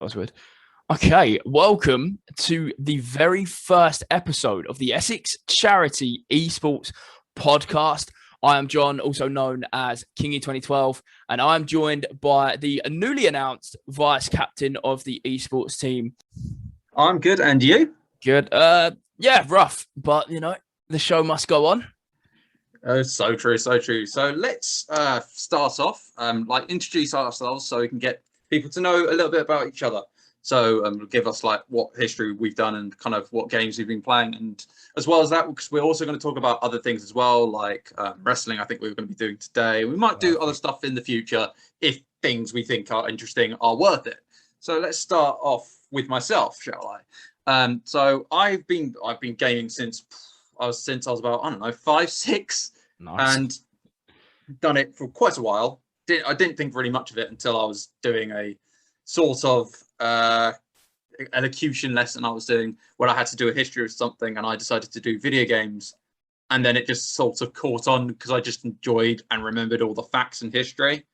Buzzword. Okay, welcome to the very first episode of the Essex Charity eSports podcast. I am John, also known as Kingyy2012, and I'm joined by the newly announced vice captain of the eSports team. I'm good, and you? Good. Yeah, rough, but the show must go on. So true, so true. So let's start off, introduce ourselves so we can get people to know a little bit about each other. So give us what history we've done and kind of what games we've been playing, and as well as that, because we're also going to talk about other things as well, like wrestling. I think we're going to be doing today. We might do other stuff in the future if things we think are interesting are worth it. So let's start off with myself, shall I? So I've been gaming since I was about 5, 6, nice. And done it for quite a while. I didn't think really much of it until I was doing a sort of elocution lesson I was doing where I had to do a history of something, and I decided to do video games, and then it just sort of caught on because I just enjoyed and remembered all the facts and history.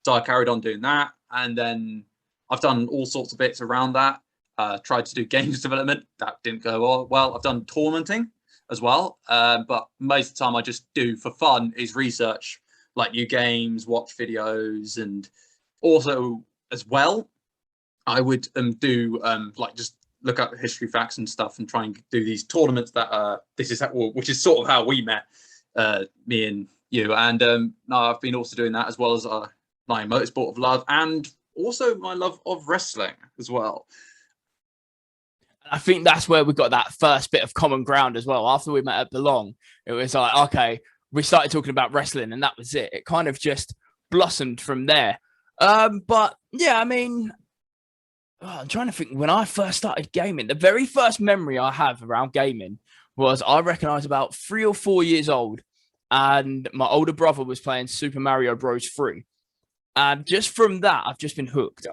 So I carried on doing that, and then I've done all sorts of bits around that. Tried to do games development, that didn't go well. I've done tournamenting as well, but most of the time I just do for fun is research like new games, watch videos, and also as well I would do just look up history facts and stuff and try and do these tournaments that which is sort of how we met, me and you. And no, I've been also doing that, as well as my motorsport of love and also my love of wrestling as well. I think that's where we got that first bit of common ground as well. After we met at Belong, it was like, okay, we started talking about wrestling, and that was it. It kind of just blossomed from there. But yeah, I mean, I'm trying to think when I first started gaming. The very first memory I have around gaming was, I reckon I was about 3 or 4 years old, and my older brother was playing Super Mario Bros. 3. And just from that, I've just been hooked.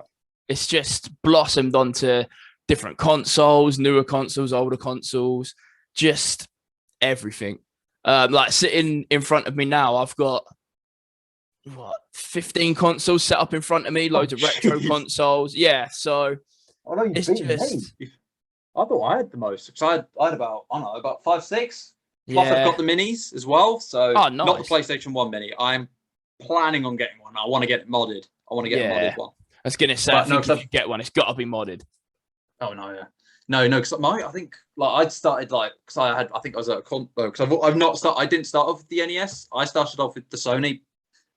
It's just blossomed onto different consoles, newer consoles, older consoles, just everything. Like sitting in front of me now, I've got 15 consoles set up in front of me, loads of retro consoles. Yeah, so I know you've just... I thought I had the most, because I had about 5, 6. Plus, I've got the minis as well. So nice. Not the PlayStation 1 mini. I'm planning on getting one. I want to get it modded. I want to get a modded one. I was gonna say, if you get one, it's got to be modded. Oh no, yeah. No, because I think I'd started because I was at a because I didn't start off with the NES. I started off with the Sony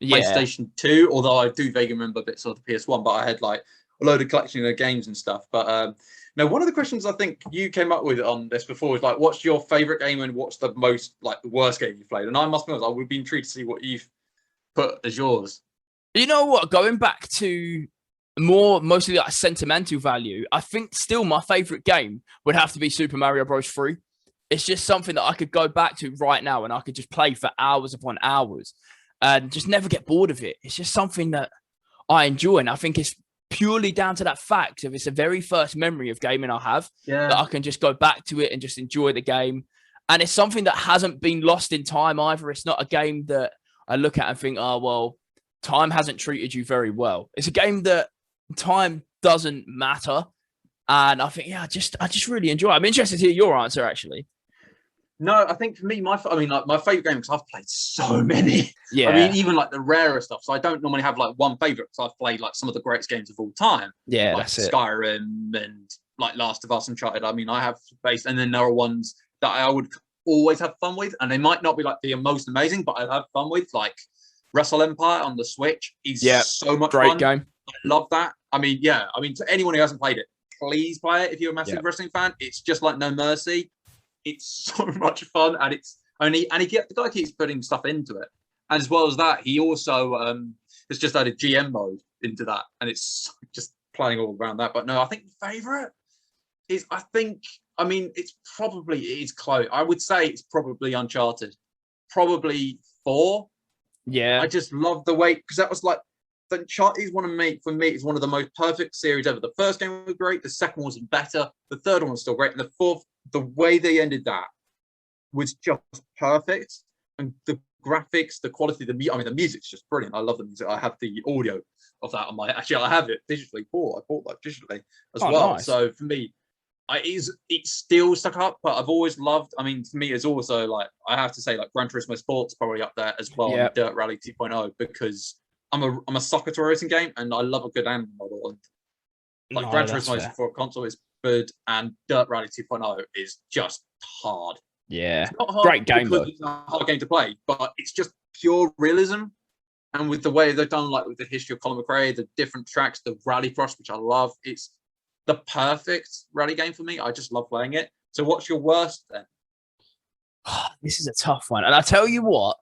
PlayStation 2, although I do vaguely remember bits of the PS1. But I had a load of collection of games and stuff. But now one of the questions I think you came up with on this before was what's your favorite game and what's the most the worst game you played? And I must be honest, I would be intrigued to see what you've put as yours. You know what? Going back to mostly sentimental value, I think still my favorite game would have to be Super Mario Bros. 3. It's just something that I could go back to right now, and I could just play for hours upon hours and just never get bored of it. It's just something that I enjoy, and I think it's purely down to that fact of it's the very first memory of gaming I have, that I can just go back to it and just enjoy the game. And it's something that hasn't been lost in time either. It's not a game that I look at and think, oh, well, time hasn't treated you very well. It's a game that time doesn't matter, and I think I just really enjoy it. I'm interested to hear your answer, actually. No, I think for me, my favorite game, because I've played so many. Yeah, I mean, even the rarer stuff. So I don't normally have one favorite, because I've played some of the greatest games of all time. Yeah, that's it. Skyrim and Last of Us, Uncharted. I mean, I have based, and then there are ones that I would always have fun with, and they might not be the most amazing, but I have fun with, Wrestle Empire on the Switch is so much fun. Great game. I love that. I mean, to anyone who hasn't played it, please play it if you're a massive wrestling fan. It's just like No Mercy. It's so much fun, and the guy keeps putting stuff into it. And as well as that, he also has just added GM mode into that, and it's just playing all around that. But no, I think the favorite is it's close. I would say it's probably Uncharted, probably 4. Yeah, I just love the way, because that was Uncharted is for me, it's one of the most perfect series ever. The first game was great, the second one was better, the third one was still great, and the fourth, the way they ended that was just perfect. And the graphics, the quality, the music's just brilliant. I love the music. I have the audio of that on my. Actually, I have it digitally. I bought that digitally as Oh, well. nice. So for me, it's still stuck up. But I've always loved. I mean, for me, it's also like I have to say, like Gran Turismo Sport's probably up there as well. Yeah. And Dirt Rally 2.0 because I'm a sucker to a racing game, and I love a good animal model. And like Gran Turismo for a console is good, and Dirt Rally 2.0 is just hard. Yeah, it's not hard great game though. It's a hard game to play, but it's just pure realism. And with the way they've done, like with the history of Colin McRae, the different tracks, the Rallycross, which I love, it's the perfect rally game for me. I just love playing it. So, what's your worst then? This is a tough one, and I tell you what,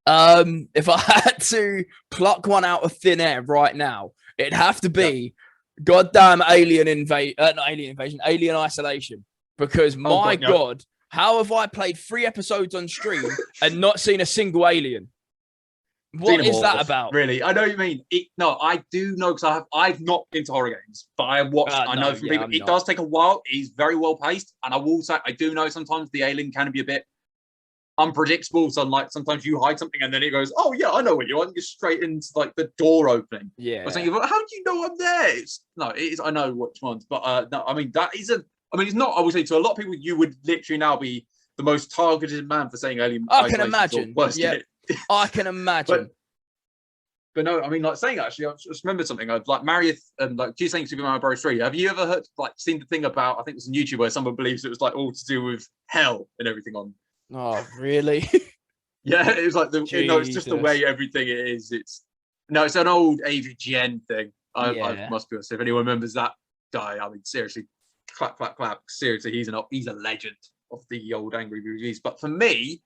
if I had to pluck one out of thin air right now, it'd have to be goddamn Alien Isolation. Because my God, how have I played 3 episodes on stream and not seen a single alien? What is that about? Really, I know what you mean. No, I do know because I've not been to horror games, but I have watched. I know from people it does take a while. It's very well paced, and I will say I do know sometimes the alien can be a bit unpredictable. So like sometimes you hide something and then it goes, oh yeah, I know what you want. You're straight into like the door opening. Yeah. I was thinking, how do you know I'm there? No, it is. I know which ones, but no, I mean that is a. I mean, it's not. I would say to a lot of people, you would literally now be the most targeted man for saying Alien. I can imagine. Yeah, I can imagine. But no, I mean, like saying actually, I just remembered something. I'd like Marius and like you saying Super Mario Bros. 3. Have you ever heard seen the thing about? I think it was on YouTube where someone believes it was like all to do with hell and everything on. Oh, really? Yeah, it was like it's just the way everything is. It's an old AVGN thing. I must be honest. If anyone remembers that guy, I mean, seriously, clap, clap, clap. Seriously, he's a legend of the old angry reviews. But for me,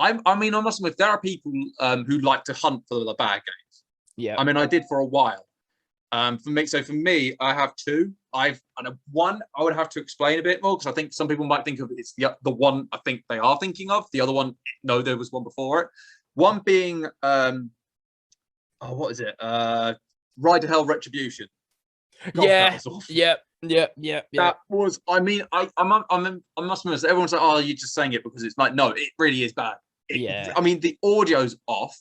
I must admit, there are people who like to hunt for the bad games. Yeah. I mean, I did for a while. For me, I have 2. One I would have to explain a bit more because I think some people might think of it's the one I think they are thinking of. The other one, no, there was one before it. One being, what is it? Ride to Hell Retribution. God, yeah. Yeah. That was. I mean, I must admit, everyone's like, oh, you're just saying it because it's like, no, it really is bad. I mean, the audio's off.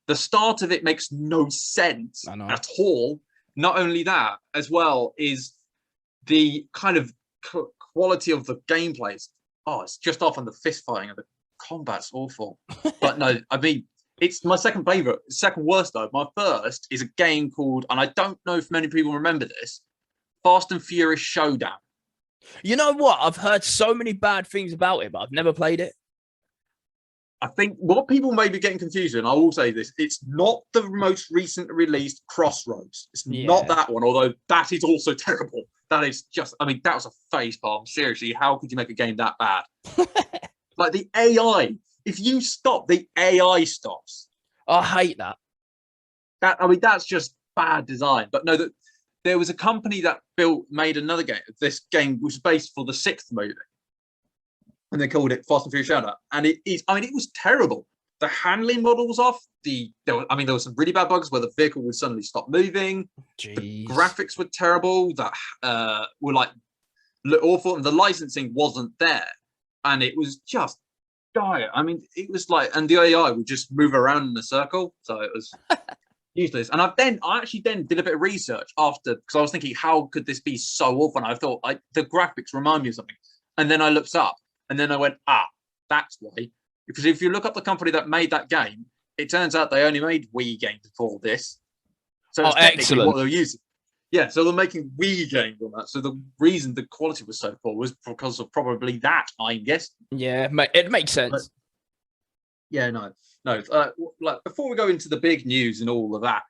The start of it makes no sense at all. Not only that, as well, is the kind of quality of the gameplay. Oh, it's just off, and the fist fighting and the combat's awful. But no, I mean, it's my second favorite. Second worst though. My first is a game called, and I don't know if many people remember this, Fast and Furious Showdown. You know what? I've heard so many bad things about it, but I've never played it. I think what people may be getting confused with, and I will say this, it's not the most recent released Crossroads. It's not that one, although that is also terrible. That is just, I mean, that was a facepalm. Seriously, how could you make a game that bad? Like the AI, if you stop, the AI stops. I hate that. That's just bad design. But no, there was a company that made another game. This game was based for the 6th movie. And they called it Fast and Furious Showdown. And it was terrible. The handling model was off. There were some really bad bugs where the vehicle would suddenly stop moving. Jeez. The graphics were terrible. That were like awful. And the licensing wasn't there. And it was just dire. I mean, it was like, and the AI would just move around in a circle. So it was useless. And I actually did a bit of research after, because I was thinking, how could this be so awful? And I thought, the graphics remind me of something. And then I looked up. And then I went, that's why. Because if you look up the company that made that game, it turns out they only made Wii games before this. So it's excellent. What they're using. Yeah, so they're making Wii games on that. So the reason the quality was so poor was because of probably that, I guess. Yeah, it makes sense. No. Like before we go into the big news and all of that,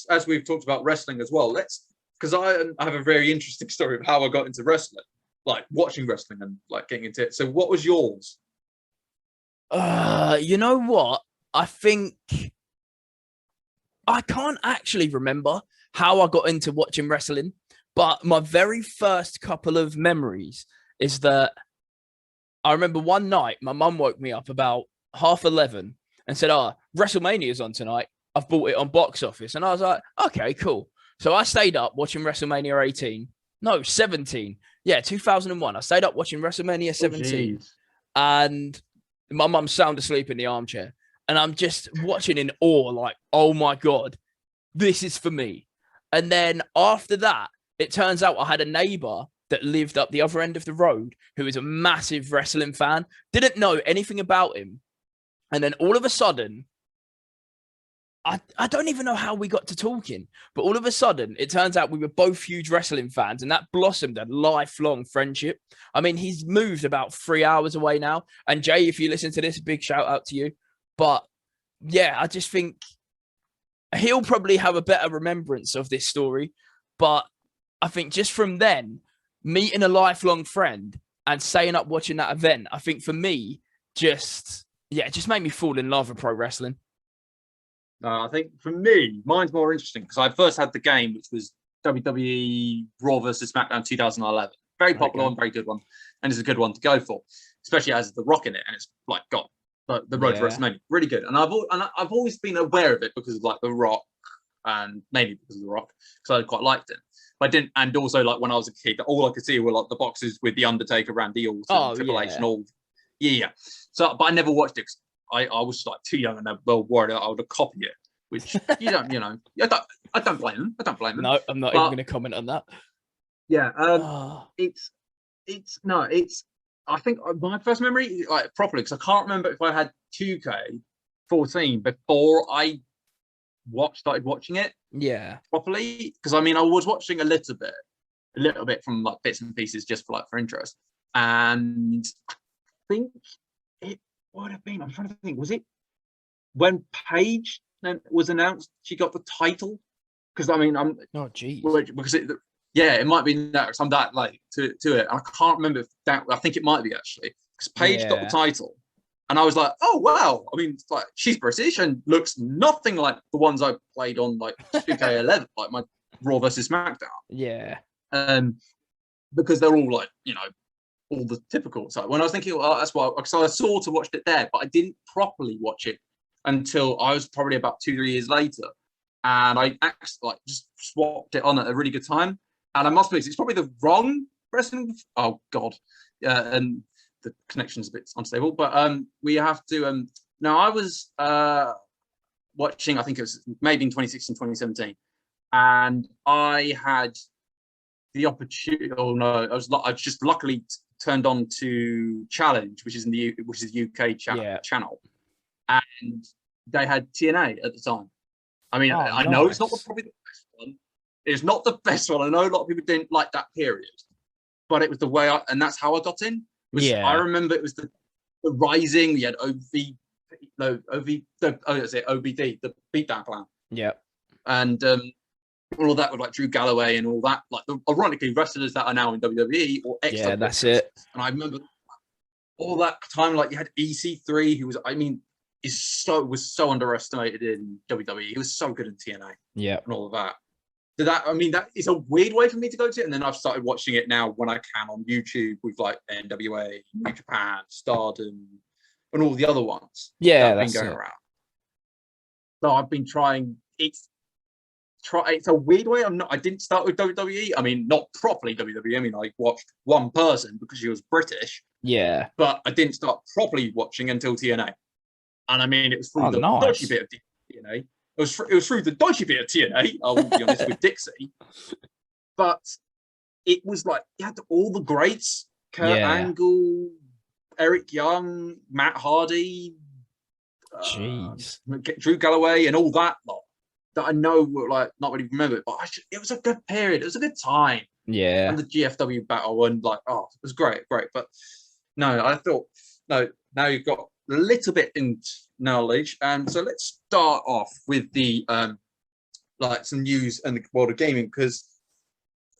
as we've talked about wrestling as well, because I have a very interesting story of how I got into wrestling. Like watching wrestling and like getting into it. So what was yours? You know what? I think I can't actually remember how I got into watching wrestling, but my very first couple of memories is that I remember one night my mum woke me up about 11:30 and said, WrestleMania's on tonight. I've bought it on box office. And I was like, okay, cool. So I stayed up watching WrestleMania 17. Yeah, 2001. I stayed up watching WrestleMania 17 and my mum's sound asleep in the armchair. And I'm just watching in awe, like, oh my God, this is for me. And then after that, it turns out I had a neighbor that lived up the other end of the road who is a massive wrestling fan. Didn't know anything about him. And then all of a sudden, I don't even know how we got to talking, but all of a sudden, it turns out we were both huge wrestling fans, and that blossomed a lifelong friendship. I mean, he's moved about 3 hours away now. And Jay, if you listen to this, big shout out to you. But yeah, I just think he'll probably have a better remembrance of this story. But I think just from then, meeting a lifelong friend and staying up watching that event, I think for me, it just made me fall in love with pro wrestling. I think for me, mine's more interesting because I first had the game, which was WWE Raw versus SmackDown 2011. Very popular one, very good one, and it's a good one to go for, especially as The Rock in it, and it's like got the road to WrestleMania, really good. And I've always been aware of it because of like The Rock, and mainly because of The Rock, because I quite liked it. But I didn't, and also like when I was a kid, all I could see were like the boxes with the Undertaker, Randy Orton, Triple H, and all. Yeah. So, but I never watched it. I was like too young and well worried I would copy it, which you don't, I don't blame them. I don't blame them. No, I'm not even going to comment on that. Yeah, I think my first memory, like properly, because I can't remember if I had 2K14 before I started watching it. Yeah, properly, because I mean I was watching a little bit from like bits and pieces just for interest, and I think it would have been. I'm trying to think. Was it when Paige was announced? She got the title because I mean I'm. Oh geez. Because it might be that some that like to it. I can't remember if that. I think it might be actually because Paige got the title, and I was like, oh wow. I mean, like she's British and looks nothing like the ones I played on like 2K11, like my Raw versus SmackDown. Yeah. Because they're all like all the typical. So when I was thinking, oh, that's why, because I sort of watched it there, but I didn't properly watch it until I was probably about 2-3 years later, and I actually just swapped it on at a really good time. And I must admit, it's probably the wrong wrestling. Oh God, and the connection's a bit unstable. But we have to. Now I was watching. I think it was maybe in 2016, 2017, and I had the opportunity. Oh no, I just luckily turned on to Challenge, which is the UK channel, and they had TNA at the time. I mean, I know it's not probably the best one. It's not the best one. I know a lot of people didn't like that period, but it was the way and that's how I got in. I remember it was the Rising. We had OBD, the Beatdown Clan. Yeah. And all of that with like Drew Galloway and all that, like ironically wrestlers that are now in WWE or ex. Yeah, that's it. And I remember all that time, like you had EC3, who was, I mean, was so underestimated in WWE. He was so good in TNA. Yeah. And all of that. That is a weird way for me to go to it. And then I've started watching it now when I can on YouTube with like NWA, New Japan, Stardom, and all the other ones. Yeah, that have been going around. So I've been trying. It's a weird way. I didn't start with WWE. I mean, not properly WWE. I mean, I watched one person because she was British. Yeah. But I didn't start properly watching until TNA. And I mean, it was through the dodgy bit of TNA. It was through the dodgy bit of TNA, I will be honest, with Dixie. But it was like, you had all the greats. Kurt Angle, Eric Young, Matt Hardy, Drew Galloway, and all that lot that I know were like not really remembered. But it was a good period. It was a good time. Yeah. And the GFW battle and like, it was great. But no, I thought, now you've got a little bit in knowledge. So let's start off with the like some news in the world of gaming, because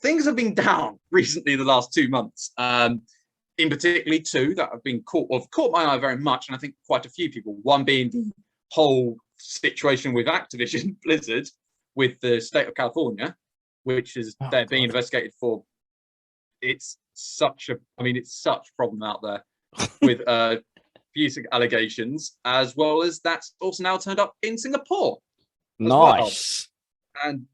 things have been down recently the last 2 months. In particularly two that have been caught my eye very much, and I think quite a few people. One being the whole situation with Activision Blizzard with the state of California, which is they're being investigated for. It's such a problem out there with abuse allegations, as well as that's also now turned up in Singapore. Nice. Well. And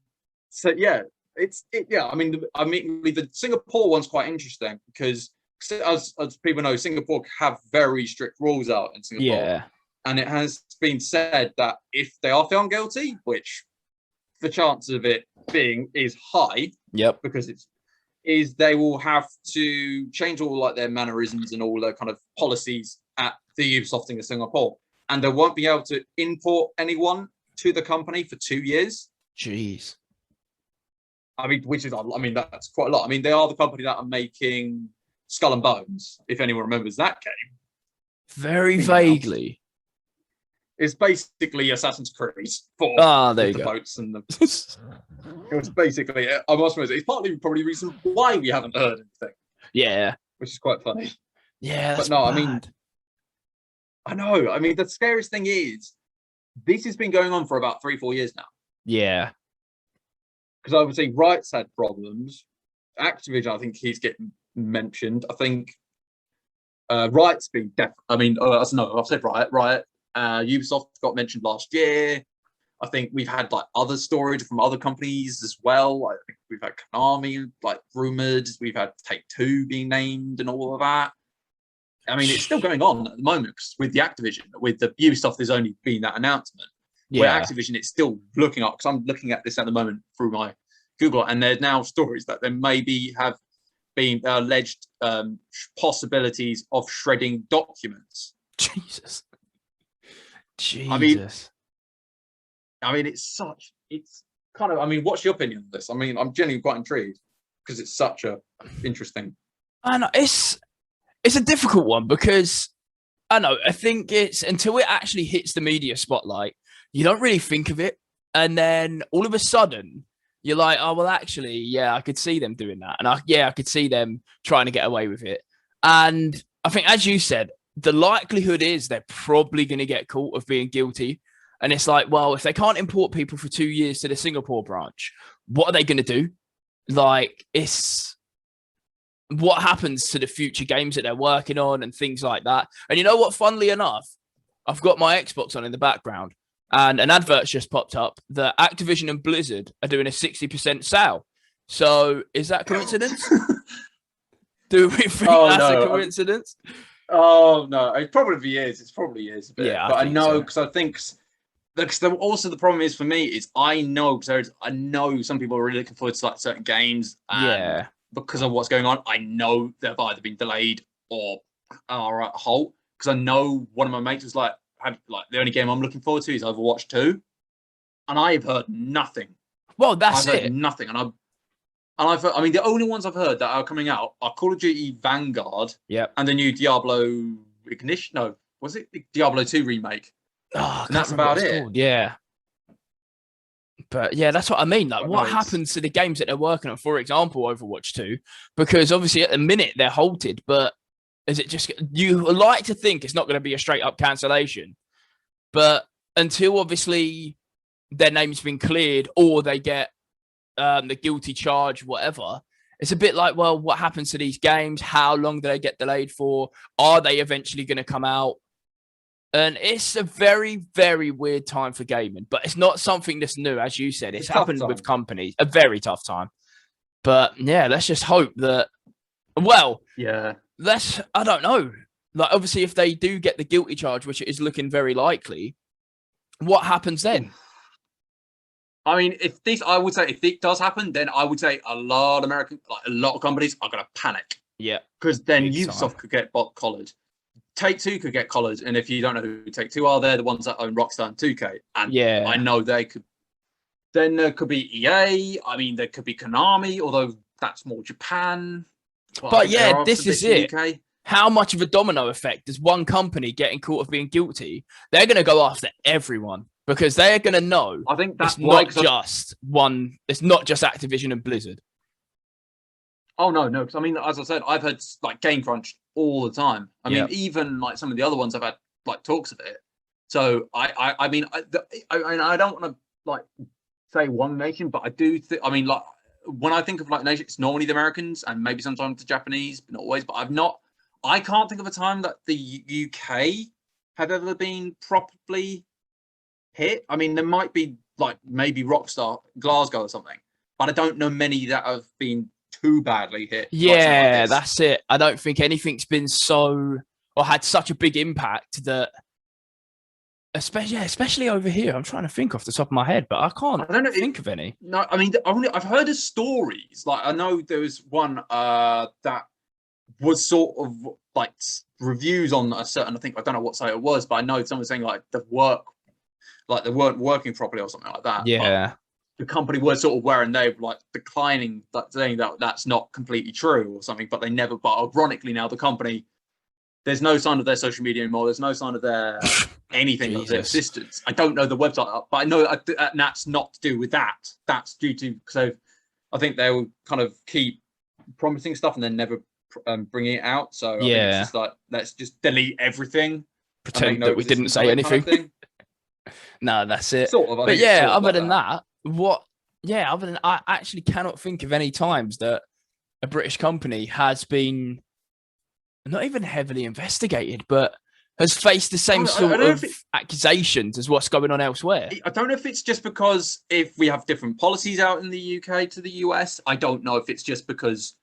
so I mean the Singapore one's quite interesting because as people know, Singapore have very strict rules out in Singapore. Yeah. And it has been said that if they are found guilty, which the chance of it being is high. Yep. Because they will have to change all like their mannerisms and all their kind of policies at the Ubisoft thing in Singapore, and they won't be able to import anyone to the company for 2 years. Jeez. I mean, that's quite a lot. I mean, they are the company that are making Skull and Bones, if anyone remembers that game. Very vaguely. It's basically Assassin's Creed for there you the go. boats and the. It was basically. I must admit, it's partly probably the reason why we haven't heard anything. Yeah, which is quite funny. Yeah, that's but no, bad. I mean, I know. I mean, the scariest thing is this has been going on for about 3-4 years now. Yeah, because obviously Riot's had problems. Activision, I think he's getting mentioned. I think Riot's been I've said Riot. Ubisoft got mentioned last year. I think we've had like other stories from other companies as well. I think we've had Konami like rumored. We've had Take-Two being named and all of that. I mean, it's still going on at the moment with the Activision. With the Ubisoft, there's only been that announcement. yeah. Where Activision, it's still looking up, because I'm looking at this at the moment through my Google, and there's now stories that there maybe have been alleged possibilities of shredding documents. Jesus. I mean, it's kind of. I mean, what's your opinion on this? I mean, I'm genuinely quite intrigued because it's such a interesting. I know it's a difficult one because I think it's until it actually hits the media spotlight, you don't really think of it, and then all of a sudden you're like, oh well, actually, yeah, I could see them doing that, and I could see them trying to get away with it, and I think, as you said, the likelihood is they're probably going to get caught of being guilty. And it's like, well, if they can't import people for 2 years to the Singapore branch, what are they going to do? Like, it's what happens to the future games that they're working on and things like that. And you know what? Funnily enough, I've got my Xbox on in the background and an advert just popped up that Activision and Blizzard are doing a 60% sale. So is that coincidence? Do we think that's a coincidence? Oh, no, it probably is. It probably is a bit. Yeah, but I know, because I think... Because also the problem is for me is I know some people are really looking forward to like certain games. And because of what's going on, I know they've either been delayed or are at halt. Because I know one of my mates was like, the only game I'm looking forward to is Overwatch 2, and I've heard nothing. Well, that's I've heard nothing, and I've heard, I mean, the only ones I've heard that are coming out are Call of Duty Vanguard, and the new Diablo Ignition. No, was it Diablo 2 remake? Oh, and that's about it. Called. Yeah. But yeah, that's what I mean. Like, what happens to the games that they're working on? For example, Overwatch 2, because obviously at the minute they're halted, but is it just, you like to think it's not going to be a straight up cancellation, but until obviously their name's been cleared or they get the guilty charge, whatever, it's a bit like, well, what happens to these games? How long do they get delayed for? Are they eventually going to come out? And it's a very, very weird time for gaming, but it's not something that's new. As you said, it's happened with companies, a very tough time. But yeah, let's just hope that, well, I don't know. Like, obviously, if they do get the guilty charge, which is looking very likely, what happens then? I mean, if it does happen, then I would say a lot of companies are going to panic. Yeah. Because then Ubisoft could get collared. Take-Two could get collared, and if you don't know who Take-Two are, they're the ones that own Rockstar and 2K. And I know they could. Then there could be EA. I mean, there could be Konami, although that's more Japan. But yeah, this is it. UK. How much of a domino effect does one company getting caught of being guilty? They're going to go after everyone because they're going to know. I think that's not just one. It's not just Activision and Blizzard. Oh no, because I mean, as I said, I've heard like Game Crunch all the time. I mean, even like some of the other ones I've had like talks of it. So I mean, I don't want to like say one nation, but I do think. I mean, like when I think of like nation, it's normally the Americans and maybe sometimes the Japanese, but not always. But I can't think of a time that the UK have ever been properly hit. I mean, there might be like maybe Rockstar Glasgow or something, but I don't know many that have been too badly hit. Yeah, like that's it. I don't think anything's been so or had such a big impact that especially over here. I'm trying to think off the top of my head, but I can't I don't know. think of any. No, I mean, I've heard of stories. Like, I know there was one that was sort of like reviews on a certain. I don't know what site it was, but I know someone was saying like they weren't working properly or something like that. Yeah. But the company was sort of wearing they were like declining, that saying that that's not completely true or something. But they never. But ironically, now the company. There's no sign of their social media anymore. There's no sign of their anything of their existence. I don't know the website, but I know that's not to do with that. That's due to because I think they will kind of keep promising stuff and then never bringing it out. So I think it's just like let's just delete everything, pretend that we didn't say anything. Kind of no, that's it. Sort of. But yeah, other than that, other than I actually cannot think of any times that a British company has been. Not even heavily investigated, but has faced the same sort of accusations as what's going on elsewhere. I don't know if it's just because if we have different policies out in the UK to the US. I don't know if it's just because,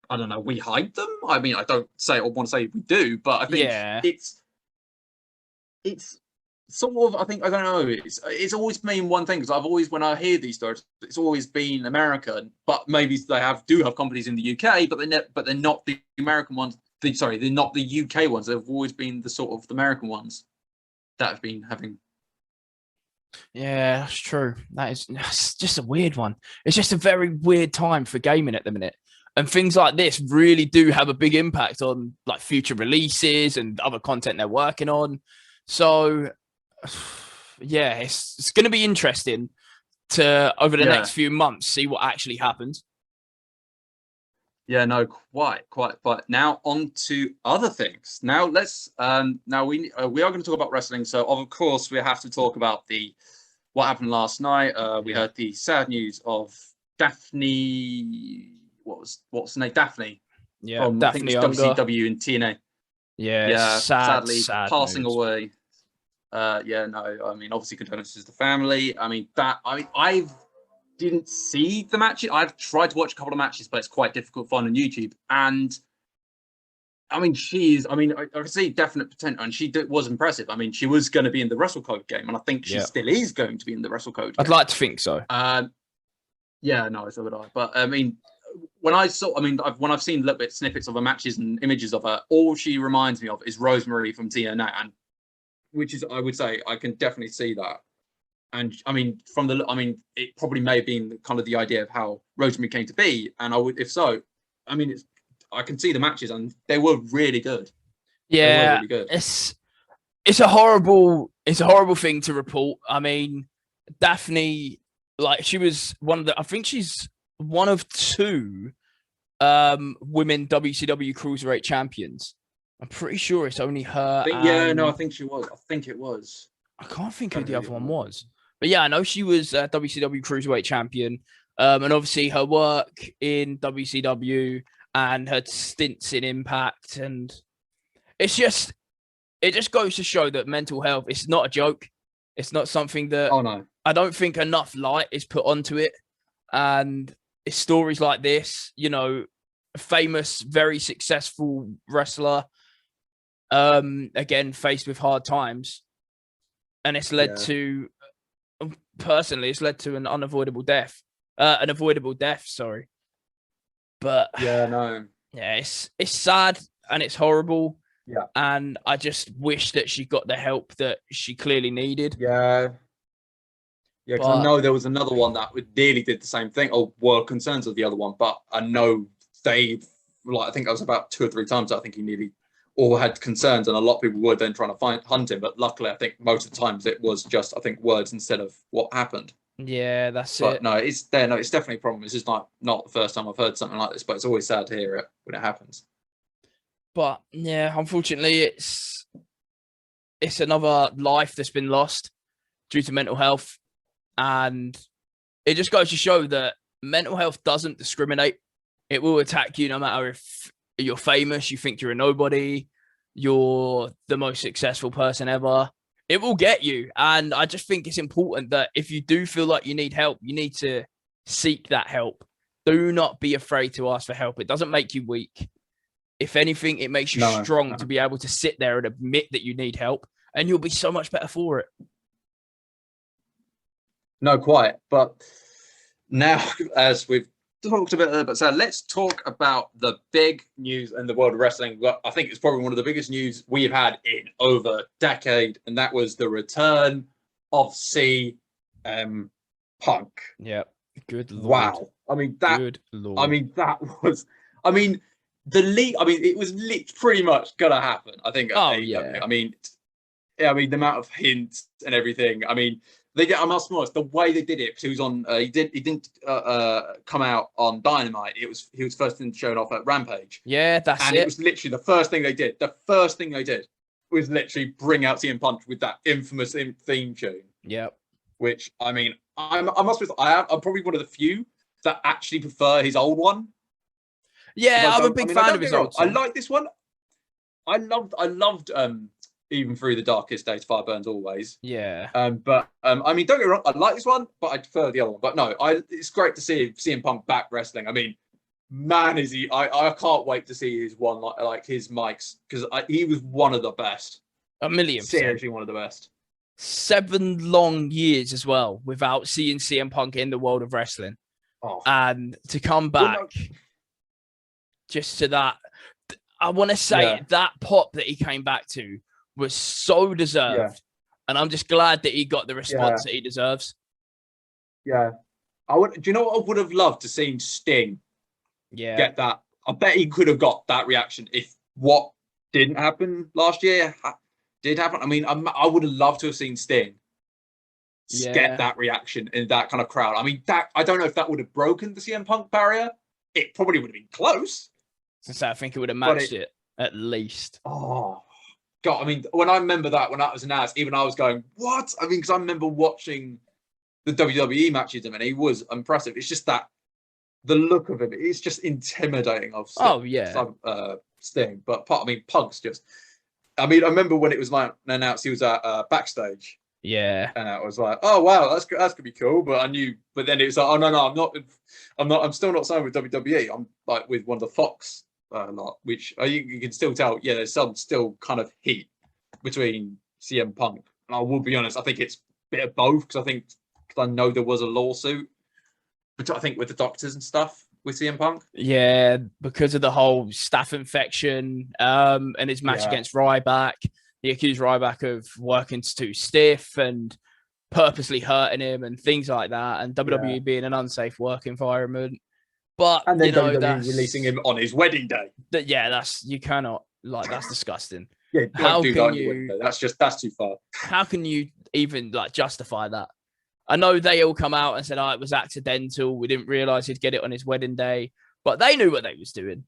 I don't know, we hide them. I mean, I don't say or want to say we do, but I think it's sort of, I don't know. It's always been one thing because when I hear these stories, it's always been American, but maybe they do have companies in the UK, but they're not the American ones. They're not the UK ones. They've always been the sort of the American ones that have been having. Yeah, that's true. That's just a weird one. It's just a very weird time for gaming at the minute. And things like this really do have a big impact on like future releases and other content they're working on. So yeah, it's going to be interesting to over the next few months see what actually happens. Yeah, no, quite. But now on to other things. Now let's now we are going to talk about wrestling. So of course we have to talk about what happened last night. We heard the sad news of Daphne. What's her name? Daphne. Yeah, from Daphne I think it was WCW and TNA. Yeah, sadly passing news. away. I mean, obviously condolences to the family. I mean, I didn't see the matches. I've tried to watch a couple of matches, but it's quite difficult to find on YouTube. And I mean, I can see definite potential, and she was impressive. I mean, she was going to be in the WrestleCode game, and I think she still is going to be in the WrestleCode game. I'd like to think so. Yeah, no, so would I. But I mean, when I've seen a little bit snippets of her matches and images of her, all she reminds me of is Rosemary from TNA, and which is, I would say, I can definitely see that. And I mean, it probably may have been kind of the idea of how Rosemary came to be. And if so, I mean, I can see the matches and they were really good. Yeah, really good. It's a horrible thing to report. I mean, Daphne, like she was I think she's one of two women WCW Cruiserweight champions. I'm pretty sure it's only her. I think she was. I think it was. I can't think who the other one was. But yeah, I know she was WCW Cruiserweight champion. And obviously her work in WCW and her stints in Impact. And it just goes to show that mental health is not a joke. It's not something that I don't think enough light is put onto it. And it's stories like this, you know, a famous, very successful wrestler, again, faced with hard times. And it's led to, personally, an avoidable death, sorry. But yeah, it's sad and it's horrible. Yeah. And I just wish that she got the help that she clearly needed. Yeah. Yeah, because I know there was another one that nearly did the same thing, or were concerns of the other one, but I know I think that was about 2 or 3 times I think he nearly all had concerns, and a lot of people were then trying to hunt him. But luckily, I think most of the times it was just, I think, words instead of what happened. Yeah, that's but it. No, it's definitely a problem. It's just not the first time I've heard something like this, but it's always sad to hear it when it happens. But yeah, unfortunately, it's another life that's been lost due to mental health, and it just goes to show that mental health doesn't discriminate. It will attack you no matter if you're famous, you think you're a nobody, you're the most successful person ever. It will get you. And I just think it's important that if you do feel like you need help, you need to seek that help. Do not be afraid to ask for help. It doesn't make you weak. If anything, it makes you strong to be able to sit there and admit that you need help and you'll be so much better for it. No, quite. But now, as we've talked about, so let's talk about the big news in the world of wrestling. I think it's probably one of the biggest news we've had in over a decade, and that was the return of CM Punk. Yeah, good lord. Wow. I mean that. Good lord. I mean that was. I mean the league. I mean it was pretty much gonna happen. I think. Oh yeah. I mean, yeah. I mean the amount of hints and everything. I mean. I must be honest, the way they did it, because he was on, he didn't come out on Dynamite. He was first in shown off at Rampage. Yeah, that's and it was literally the first thing they did. The first thing they did was literally bring out CM Punk with that infamous theme tune. Yep. Which I mean, I must be honest, I'm probably one of the few that actually prefer his old one. Yeah, I'm a big fan of his old song. I like this one. I loved Even Through the Darkest Days, Fire Burns Always. Yeah. I mean, don't get me wrong, I like this one, but I prefer the other one. But no, it's great to see CM Punk back wrestling. I mean, man, is he? I can't wait to see his one like his mics, because he was one of the best. 1,000,000%. Seriously, one of the best. 7 long years as well without seeing CM Punk in the world of wrestling, and to come back just to that, I want to say that pop that he came back to was so deserved, and I'm just glad that he got the response that he deserves. Yeah, do you know what I would have loved to see Sting? Get that. I bet he could have got that reaction if what didn't happen last year did happen. I mean, I would have loved to have seen Sting get that reaction in that kind of crowd. I mean, I don't know if that would have broken the CM Punk barrier. It probably would have been close. So I think it would have matched it at least. Oh. God, I mean, when I remember that, when that was announced, even I was going, what? I mean, because I remember watching the WWE matches of him, and he was impressive. It's just that the look of him, it's just intimidating of Sting. But Punk's just, I mean, I remember when it was announced he was at backstage. Yeah. And I was like, oh, wow, that's going to be cool. But then it was like, oh, no, I'm still not signed with WWE. I'm like with one of the Fox lot, which you can still tell, there's some still kind of heat between CM Punk. And I will be honest, I think it's a bit of both, because I know there was a lawsuit, but I think with the doctors and stuff with CM Punk. Yeah, because of the whole staph infection and his match against Ryback. He accused Ryback of working too stiff and purposely hurting him and things like that, and WWE being an unsafe work environment. But and then WWE releasing him on his wedding day. You cannot, that's disgusting. Yeah, how can you? That's too far. How can you even justify that? I know they all come out and said, it was accidental. We didn't realize he'd get it on his wedding day, but they knew what they was doing.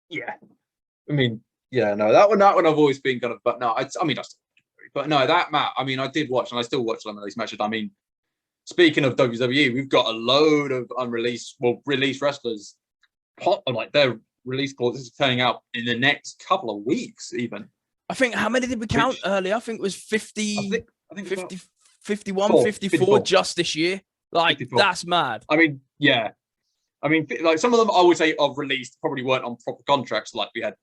Yeah, I mean, that one I've always been kind of, but no, that Matt, I mean, I did watch, and I still watch some of these matches. I mean, speaking of WWE, we've got a load of released wrestlers. Like their release clauses are turning out in the next couple of weeks, even. I think, how many did we count earlier? I think it was 50, I think 50, 51, 54 just this year. 54. That's mad. I mean, yeah. I mean, some of them I would say of released probably weren't on proper contracts. Like we had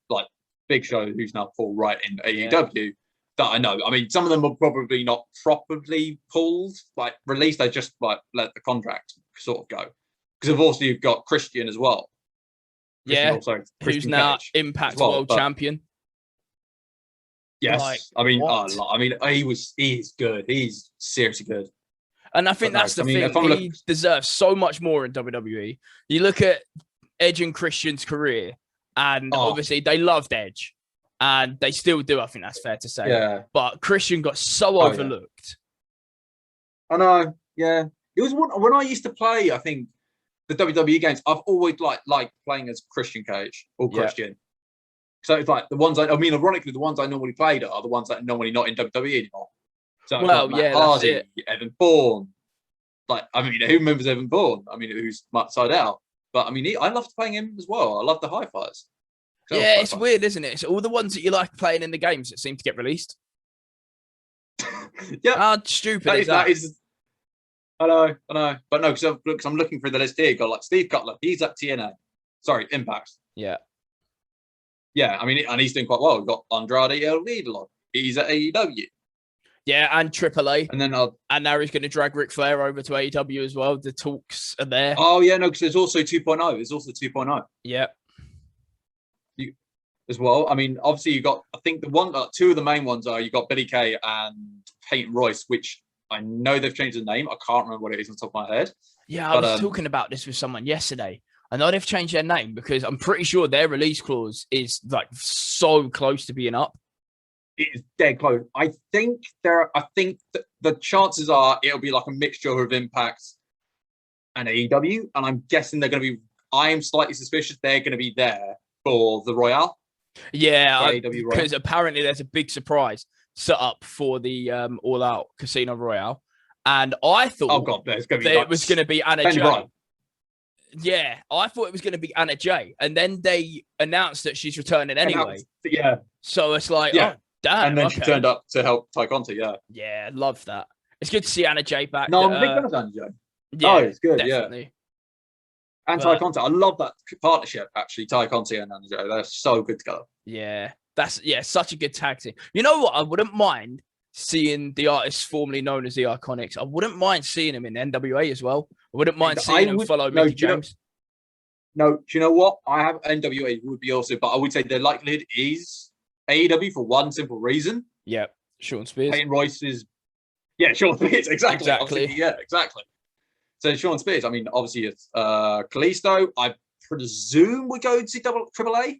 Big Show, who's now full right in AEW. That I know. I mean, some of them are probably not properly pulled, released. They just let the contract sort of go. Because of course you've got Christian as well. Who's now Impact World Champion. Yes, he's good. He's seriously good. And I think that's the thing. He deserves so much more in WWE. You look at Edge and Christian's career, and obviously they loved Edge. And they still do, I think that's fair to say. Yeah. But Christian got so overlooked. I know, yeah. It was when I used to play, I think, the WWE games, I've always liked playing as Christian Cage or Christian. So it's the ones ironically, the ones I normally played are the ones that are normally not in WWE anymore. So Matt Hardy, Evan Bourne. Who remembers Evan Bourne? I mean, who's Matt Sydal. But I mean, I loved playing him as well. I love the high fires. Yeah, it's weird, isn't it? It's all the ones that you like playing in the games that seem to get released. Yeah. How stupid is that? I know. But no, because I'm looking through the list here. Got Steve Cutler. He's at TNA. Sorry, Impact. Yeah. Yeah, I mean, and he's doing quite well. We've got Andrade El Idolo. he's at AEW. Yeah, and AAA. And then and now he's going to drag Ric Flair over to AEW as well. The talks are there. Oh, yeah, no, because there's also 2.0. There's also 2.0. Yeah. As well. I mean, obviously you got, I think two of the main ones are you got Billy Kay and Peyton Royce, which I know they've changed the name. I can't remember what it is on top of my head. Yeah, I was talking about this with someone yesterday. I know they've changed their name because I'm pretty sure their release clause is like so close to being up. It is dead close. I think the chances are it'll be like a mixture of Impact and AEW, and I'm guessing they're going to be. I am slightly suspicious they're going to be there for the Royale. Yeah, because apparently there's a big surprise set up for the All Out Casino Royale, and I thought, oh god, there's going to be it was going to be Anna Jay. Yeah, I thought it was going to be Anna Jay, and then they announced that she's returning anyway. Yeah, so it's like, oh damn, and then she turned up to help Ty Conti. Yeah, love that. It's good to see Anna Jay back. No, I'm a big fan of Anna Jay. Yeah, it's good. Definitely. Yeah. And Ty Conti, I love that partnership. Actually, Ty Conti and Anna Jay, they're so good together. Yeah, that's such a good tag team. You know what? I wouldn't mind seeing the artists formerly known as the Iconics. I wouldn't mind seeing them in NWA as well. I wouldn't mind seeing them follow Mickey James. No, do you know what? I have NWA would be also, but I would say the likelihood is AEW for one simple reason. Yeah, Sean Spears. Peyton Royce is, Sean Spears, exactly. Yeah, exactly. So Sean Spears, I mean, obviously it's Kalisto. I presume we're going to AAA.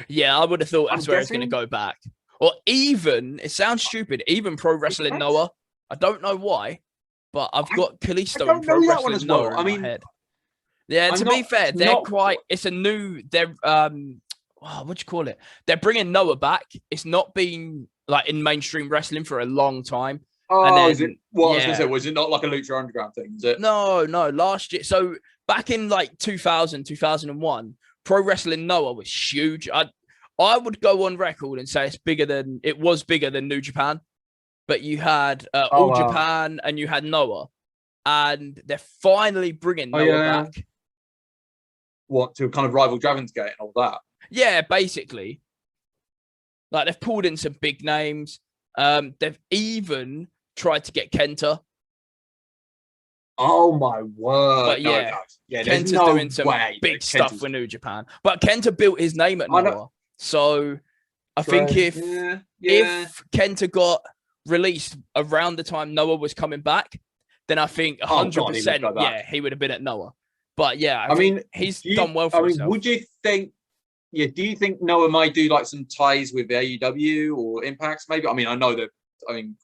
Yeah, I would have thought that's where it's going to go back. Or even, it sounds stupid, even Pro Wrestling Noah. I don't know why, but I've got Kalisto and Pro Wrestling Noah in my head. Yeah, to be fair, it's a new, what do you call it? They're bringing Noah back. It's not been like in mainstream wrestling for a long time. Oh, and then, is it? What I was going to say, was it not like a Lucha Underground thing? Is it? No, last year. So back in like 2000, 2001, Pro Wrestling Noah was huge. I would go on record and say it was bigger than New Japan, but you had All Japan and you had Noah, and they're finally bringing Noah back. What, to kind of rival Dragon's Gate and all that? Yeah, basically. Like they've pulled in some big names. They've even tried to get Kenta. Oh my word! But Kenta's doing some big stuff for New Japan. But Kenta built his name at Noah, so I think if Kenta got released around the time Noah was coming back, then I think 100%, he would have been at Noah. But yeah, I mean, he's done well for himself. Would you think? Yeah, do you think Noah might do like some ties with AEW or Impacts? Maybe. I mean, I know that. I mean,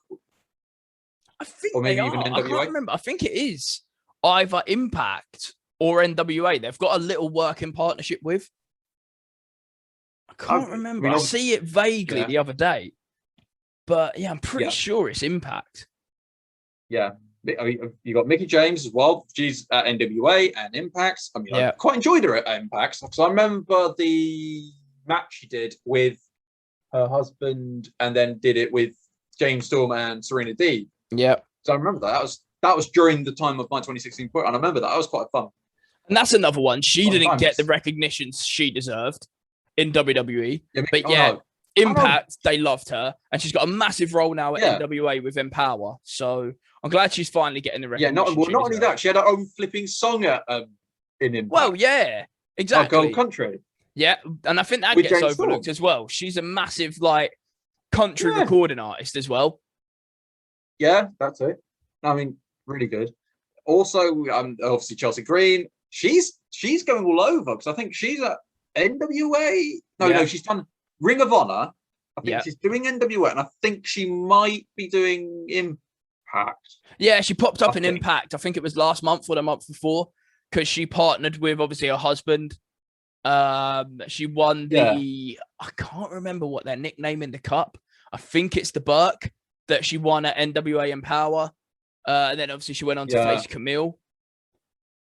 I think or maybe even NWA. I can't remember. I think it is either Impact or NWA. They've got a little working partnership with. I can't remember. I see it vaguely the other day, but yeah, I'm pretty sure it's Impact. Yeah. I mean, you got Mickey James as well. She's at NWA and Impacts. I mean, I quite enjoyed her at Impacts because I remember the match she did with her husband, and then did it with James Storm and Serena Deeb. Yeah. So I remember that was during the time of my 2016 book, and I remember that was quite fun. And that's another one. She didn't get the recognition she deserved in WWE, Impact, they loved her, and she's got a massive role now at NWA with Empower. So I'm glad she's finally getting the recognition. Yeah, not only that, she had her own flipping song in Impact. Well, yeah, exactly. Like Country. Yeah, and I think that gets overlooked as well. She's a massive country recording artist as well. Yeah, that's it. I mean, really good. Also, obviously Chelsea Green. She's going all over because I think she's at NWA. No, she's done Ring of Honor. I think she's doing NWA, and I think she might be doing Impact. Yeah, she popped up in Impact. I think it was last month or the month before, because she partnered with obviously her husband. She won I can't remember what their nickname in the cup. I think it's the Burke that she won at NWA Empower. And then obviously she went on to face Camille.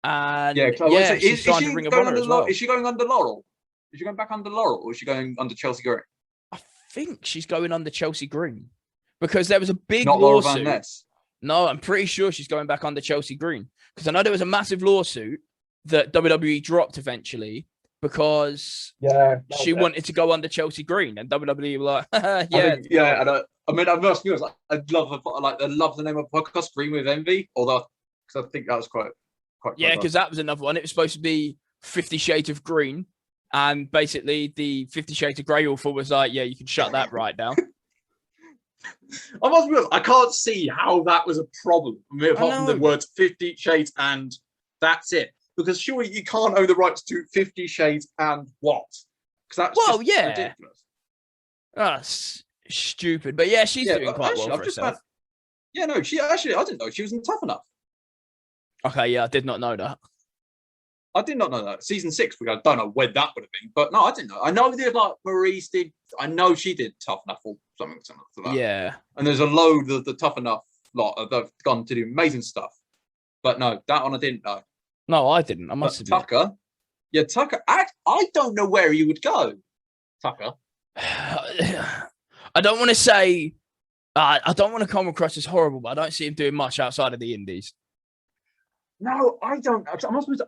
And she's signed to Ring of Honor as well. Is she going under Laurel? Is she going back under Laurel, or is she going under Chelsea Green? I think she's going under Chelsea Green, because there was a big lawsuit. No, I'm pretty sure she's going back under Chelsea Green, because I know there was a massive lawsuit that WWE dropped eventually because she wanted to go under Chelsea Green, and WWE were like, I mean, I must be honest. I love the name of the podcast, Green with Envy. Although, because I think that was quite. Yeah, clever. because that was another one. It was supposed to be 50 Shades of Green, and basically the 50 Shades of Grey author was like, "Yeah, you can shut that right down." I must be honest. I can't see how that was a problem. I mean, apart from the words 50 Shades and that's it. Because surely you can't own the rights to 50 Shades and what? Because that's ridiculous. That's stupid. But yeah, she's doing quite well for herself. Yeah, no, she actually, I didn't know she was in Tough Enough. Okay, yeah, I did not know that. I did not know that. Season 6, I don't know when that would have been, but no, I didn't know. I know there's like Maurice did, I know she did Tough Enough or something similar to that. Yeah. And there's a load of the Tough Enough lot that have gone to do amazing stuff. But no, that one I didn't know. No, I didn't. I must admit. Tucker. Yeah, Tucker. I don't know where he would go. Tucker. I don't want to say, I don't want to come across as horrible, but I don't see him doing much outside of the indies. No, I don't.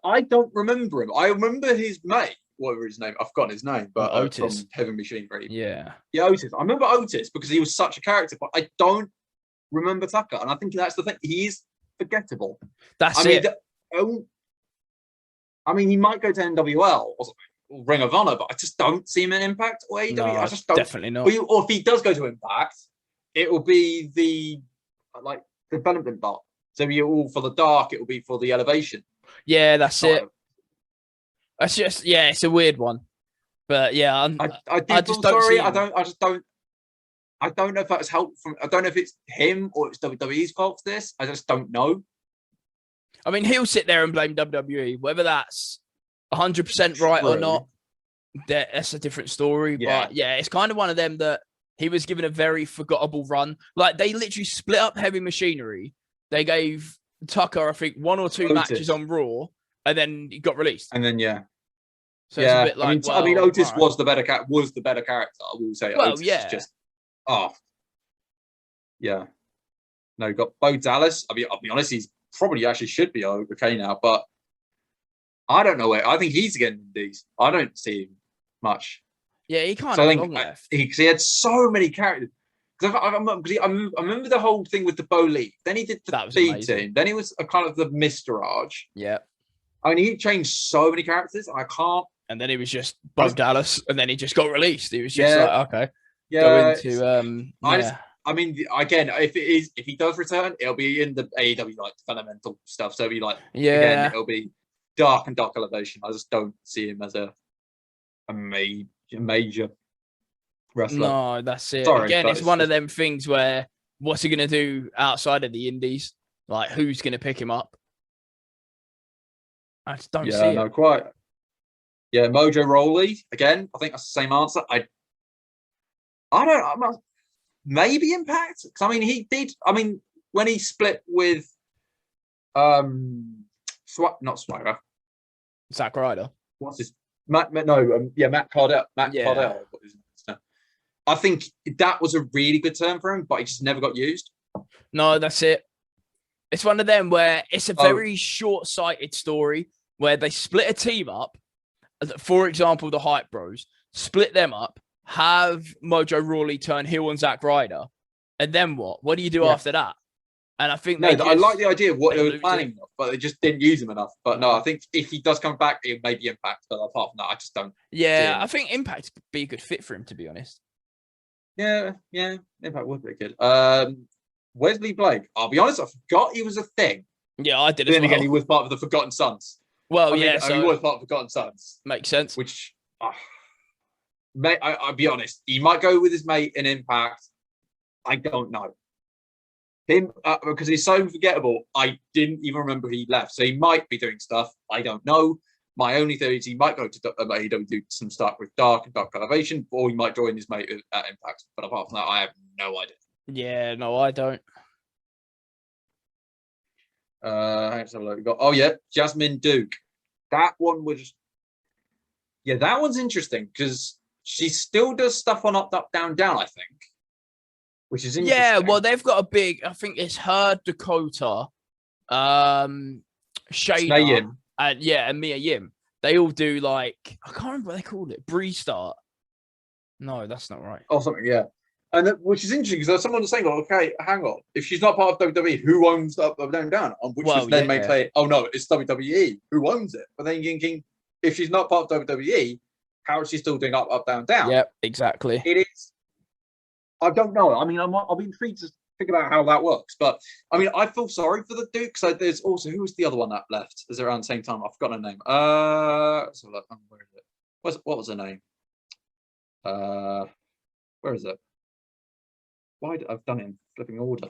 I don't remember him. I remember his mate, whatever his name. I've forgotten his name, but Otis from Heavy Machinery. Yeah, Otis. I remember Otis because he was such a character, but I don't remember Tucker, and I think that's the thing. He is forgettable. That's it. I mean, he might go to NWL or Ring of Honor, but I just don't see him in Impact or AEW. No, I just don't. Definitely not. Or if he does go to Impact, it will be the development part. So you're all for the dark, it will be for the elevation. Yeah, that's it. That's just it's a weird one. But yeah, I just don't know if that's help from. I don't know if it's him or it's WWE's fault for this. I just don't know. I mean, he'll sit there and blame WWE, whether that's 100% right or not. That's a different story. Yeah. But yeah, it's kind of one of them that he was given a very forgettable run. Like they literally split up Heavy Machinery. They gave Tucker, I think, 1 or 2 matches on Raw, and then he got released. And then so it's a bit like, I mean, Otis was the better character. I will say. Well, Otis is just yeah. No, got Bo Dallas. I mean, I'll be honest, he's probably actually should be okay now, but I don't know where. I think he's getting these. I don't see him much. Yeah, he can't. So I think he had so many characters. Because I remember the whole thing with the Bo League. Then he did the B team. Then he was a kind of the Mr. Arch. Yeah. I mean, he changed so many characters. I can't. And then he was just Bo Dallas, and then he just got released. He was just like, okay, go into. I mean, again, if he does return, it'll be in the AEW like developmental stuff. So it'll be like, again, it'll be dark and dark elevation. I just don't see him as a major wrestler. No, that's it. Sorry, again, it's one of them things where what's he going to do outside of the indies? Like, who's going to pick him up? I just don't see it. No, quite. Yeah, Mojo Rawley, again, I think that's the same answer. I don't, maybe Impact? Because, I mean, he did, when he split with, not Swagger. Zack Ryder. What's his, Matt Cardell. Cardell. I think that was a really good term for him, but he just never got used. No, that's it. It's one of them where it's a very short-sighted story where they split a team up. For example, the Hype Bros split them up, have Mojo Rawley turn heel on Zack Ryder, and then what? What do you do after that? And I think I like the idea of what they were planning, but they just didn't use him enough. But no, I think if he does come back, it may be Impact. But apart from that, I just don't. Yeah, I think Impact would be a good fit for him, to be honest. Yeah, Impact would be good. Wesley Blake. I'll be honest, I forgot he was a thing. Yeah, I did. Then again, he was part of the Forgotten Sons. Well, so he was part of Forgotten Sons. Makes sense. Which, I'll be honest, he might go with his mate in Impact. I don't know him because he's so forgettable. I didn't even remember he left, so he might be doing stuff. I don't know. My only theory is he might go to AEW, do some stuff with Dark and Dark Elevation, or he might join his mate at Impact. But apart from that, I have no idea. Yeah, no, I don't. Let's have a look. Jasmine Duke. That one was. Yeah, that one's interesting because she still does stuff on Up, Up, Down, Down. I think, which is interesting. Yeah, well, they've got a big. I think it's her, Dakota, Shayna, and Mia Yim. They all do like I can't remember what they called it. Bree Start. No, that's not right. Or something. Yeah. And which is interesting because someone was saying, okay, hang on. If she's not part of WWE, who owns Up, Down, Down? Which was then made clear, oh no, it's WWE. Who owns it? But then you're thinking, if she's not part of WWE, how is she still doing Up, Down, Down? Yep, exactly. It is. I don't know. I mean, I'll be intrigued to figure out how that works. But I mean, I feel sorry for the Duke. So there's also, who was the other one that left? Is it around the same time? I've forgotten her name. So where is it? What was her name? Where is it? Why did I've done it in flipping order?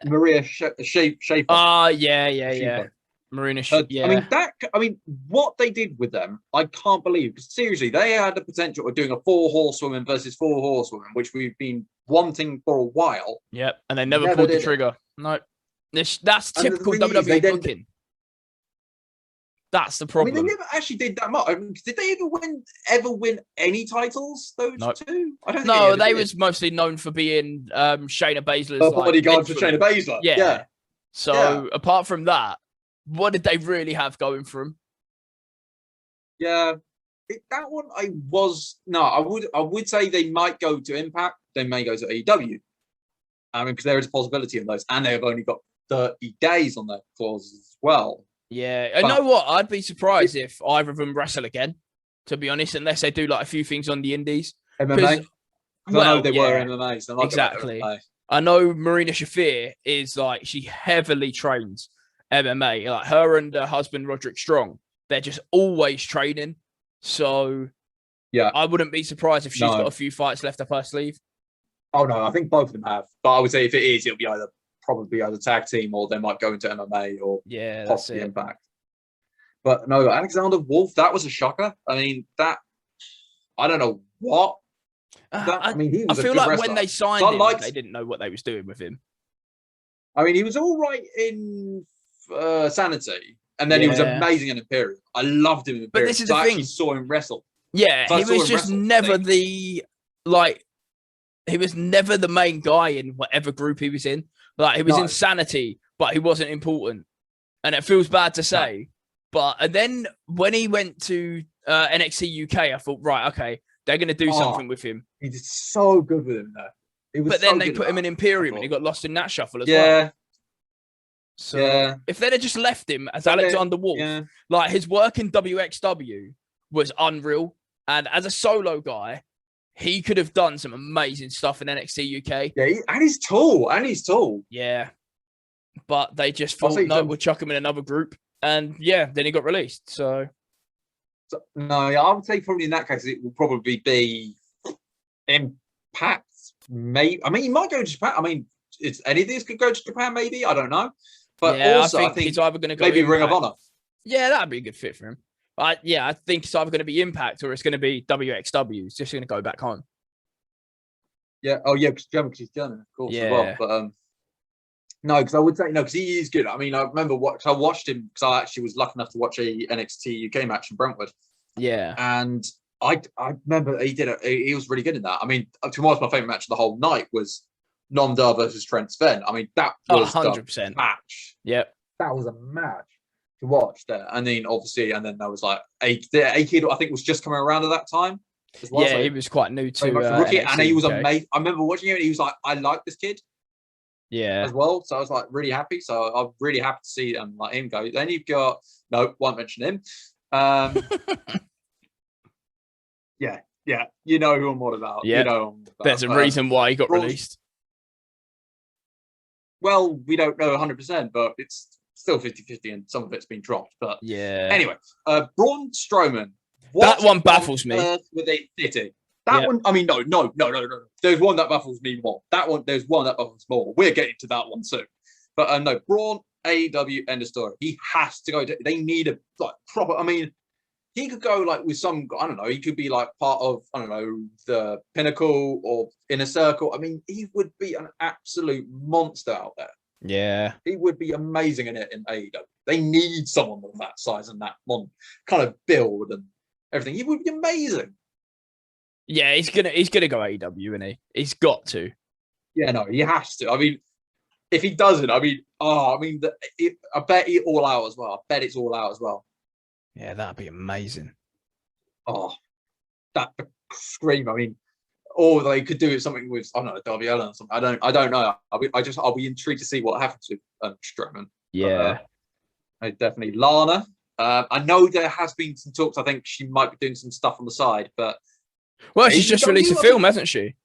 Maria Schaefer. Yeah. Marina. I mean, what they did with them, I can't believe. Because seriously, they had the potential of doing a 4 horsewomen versus 4 horsewomen, which we've been wanting for a while. Yep, and they never pulled the trigger. No, that's typical WWE booking. That's the problem. I mean, they never actually did that much. I mean, did they ever win any titles? Those two? I don't think no, they was mostly known for being Shayna Baszler's bodyguard for Shayna Baszler. Yeah. So apart from that, what did they really have going for them? Yeah, that one I would say they might go to Impact. They may go to AEW. I mean, because there is a possibility of those, and they have only got 30 days on their clauses as well. Yeah, and you know what? I'd be surprised if either of them wrestle again, to be honest, unless they do like a few things on the indies. MMA? I know they were MMA, so exactly. MMA. I know Marina Shafir is like, she heavily trains MMA. Like her and her husband, Roderick Strong, they're just always training. So yeah, I wouldn't be surprised if she's got a few fights left up her sleeve. Oh, no, I think both of them have. But I would say if it is, it'll be probably either tag team or they might go into MMA or possibly Impact. But no, Alexander Wolf, that was a shocker. I mean, I don't know what. I mean, he was I feel like wrestler. When they signed him, they didn't know what they was doing with him. I mean, he was all right in Sanity, and then he was amazing in Imperium. I loved him in Imperium. But this is the thing. I actually saw him wrestle. Yeah, he was just never he was never the main guy in whatever group he was in. Like, he was in Sanity, but he wasn't important. And it feels bad to say. And then when he went to NXT UK, I thought, right, okay, they're going to do something with him. He did so good with him there. But then they put him in Imperium and he got lost in that shuffle as well. So if they'd have just left him as Alexander Wolf, like his work in WXW was unreal. And as a solo guy, he could have done some amazing stuff in NXT UK. Yeah, and he's tall. Yeah. But they just thought, no, we'll chuck him in another group. And then he got released. So no, I would say probably in that case, it will probably be Impact. Maybe. I mean, he might go to Japan. I mean, any of these could go to Japan, maybe. I don't know. But also, I think he's either going to go maybe Ring of Honor. Yeah, that'd be a good fit for him. I think it's either going to be Impact or it's going to be WXW. It's just going to go back home. Yeah. Oh, yeah, because he's German, of course, as well. But no, because I would say because he is good. I mean, I remember I watched him because I actually was lucky enough to watch a NXT UK match in Brentwood. Yeah. And I remember he was really good in that. I mean, to me, my favorite match of the whole night was Nonda versus Trent Sven. I mean, that was 100% match. Yep. That was a match to watch there. And then obviously, there was like A-Kid, I think was just coming around at that time as well. Yeah, so he was quite new to rookie, and he was amazing. I remember watching him and he was like, I like this kid. Yeah. As well. So I was like really happy. So I'm really happy to see him go. Then you've got won't mention him. Yeah. You know who I'm on about. Yeah. You know who I'm on about. There's a reason why he got released. Well, we don't know 100%, but it's still 50-50 and some of it's been dropped. But anyway, Braun Strowman. That one baffles me. With a city. That one, I mean, no. There's one that baffles me more. There's one that baffles more. We're getting to that one soon. But no, Braun, AEW, end of story. He has to go. They need a proper. I mean, he could go with some. I don't know. He could be part of the Pinnacle or Inner Circle. I mean, he would be an absolute monster out there. Yeah, he would be amazing in it in AEW. They need someone of that size and that kind of build and everything. He would be amazing. Yeah, he's gonna go AEW, isn't he? He's got to. Yeah, no, he has to. I mean, if he doesn't, I bet it's all out as well. Yeah, that'd be amazing. Oh, that scream! I mean, or they could do something with, I don't know, Darby Allin or something. I don't know. I'll be intrigued to see what happens with Strowman. Yeah. But, definitely Lana. I know there has been some talks. I think she might be doing some stuff on the side, but well, she's just released a film, hasn't she?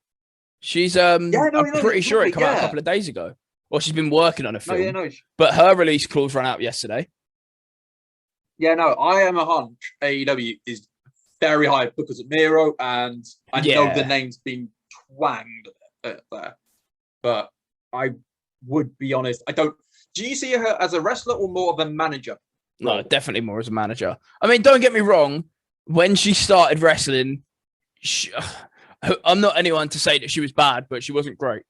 She's I'm pretty sure it came out a couple of days ago. Or she's been working on a film. But her release clause ran out yesterday. Yeah, no, I am a hunch. AEW is very high because of Miro, and I know the name's been twanged there. But I would be honest, I don't. Do you see her as a wrestler or more of a manager? No, definitely more as a manager. I mean, don't get me wrong. When she started wrestling, I'm not anyone to say that she was bad, but she wasn't great.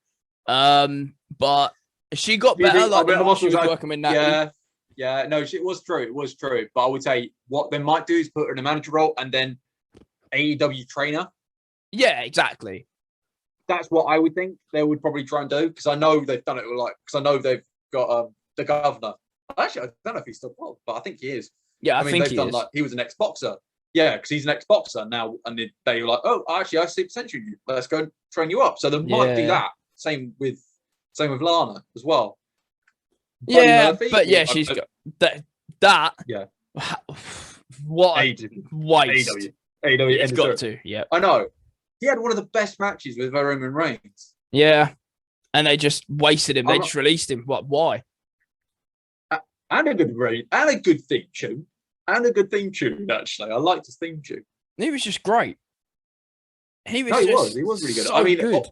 But she got better. Like the more she was working with Natalie. Yeah, no, it was true. It was true. But I would say what they might do is put her in a manager role and then AEW trainer. Yeah, exactly. That's what I would think they would probably try and do, because I know they've done it because I know they've got the governor. Actually, I don't know if he's still involved, but I think he is. Yeah, I mean, they've done like he was an ex-boxer. Yeah, because he's an ex-boxer now, and they were like, "Oh, actually, I see potential in you. Let's go and train you up." So they might do that. Same with Lana as well. Yeah, but yeah, she's got that. Yeah. What a waste. AEW. It's got to. Yeah. I know. He had one of the best matches with Roman Reigns. Yeah. And they just wasted him. They just released him. What? Why? And a good raid, and a good theme tune. And a good theme tune, actually. I liked his theme tune. He was just great. He was really good. So I mean, good.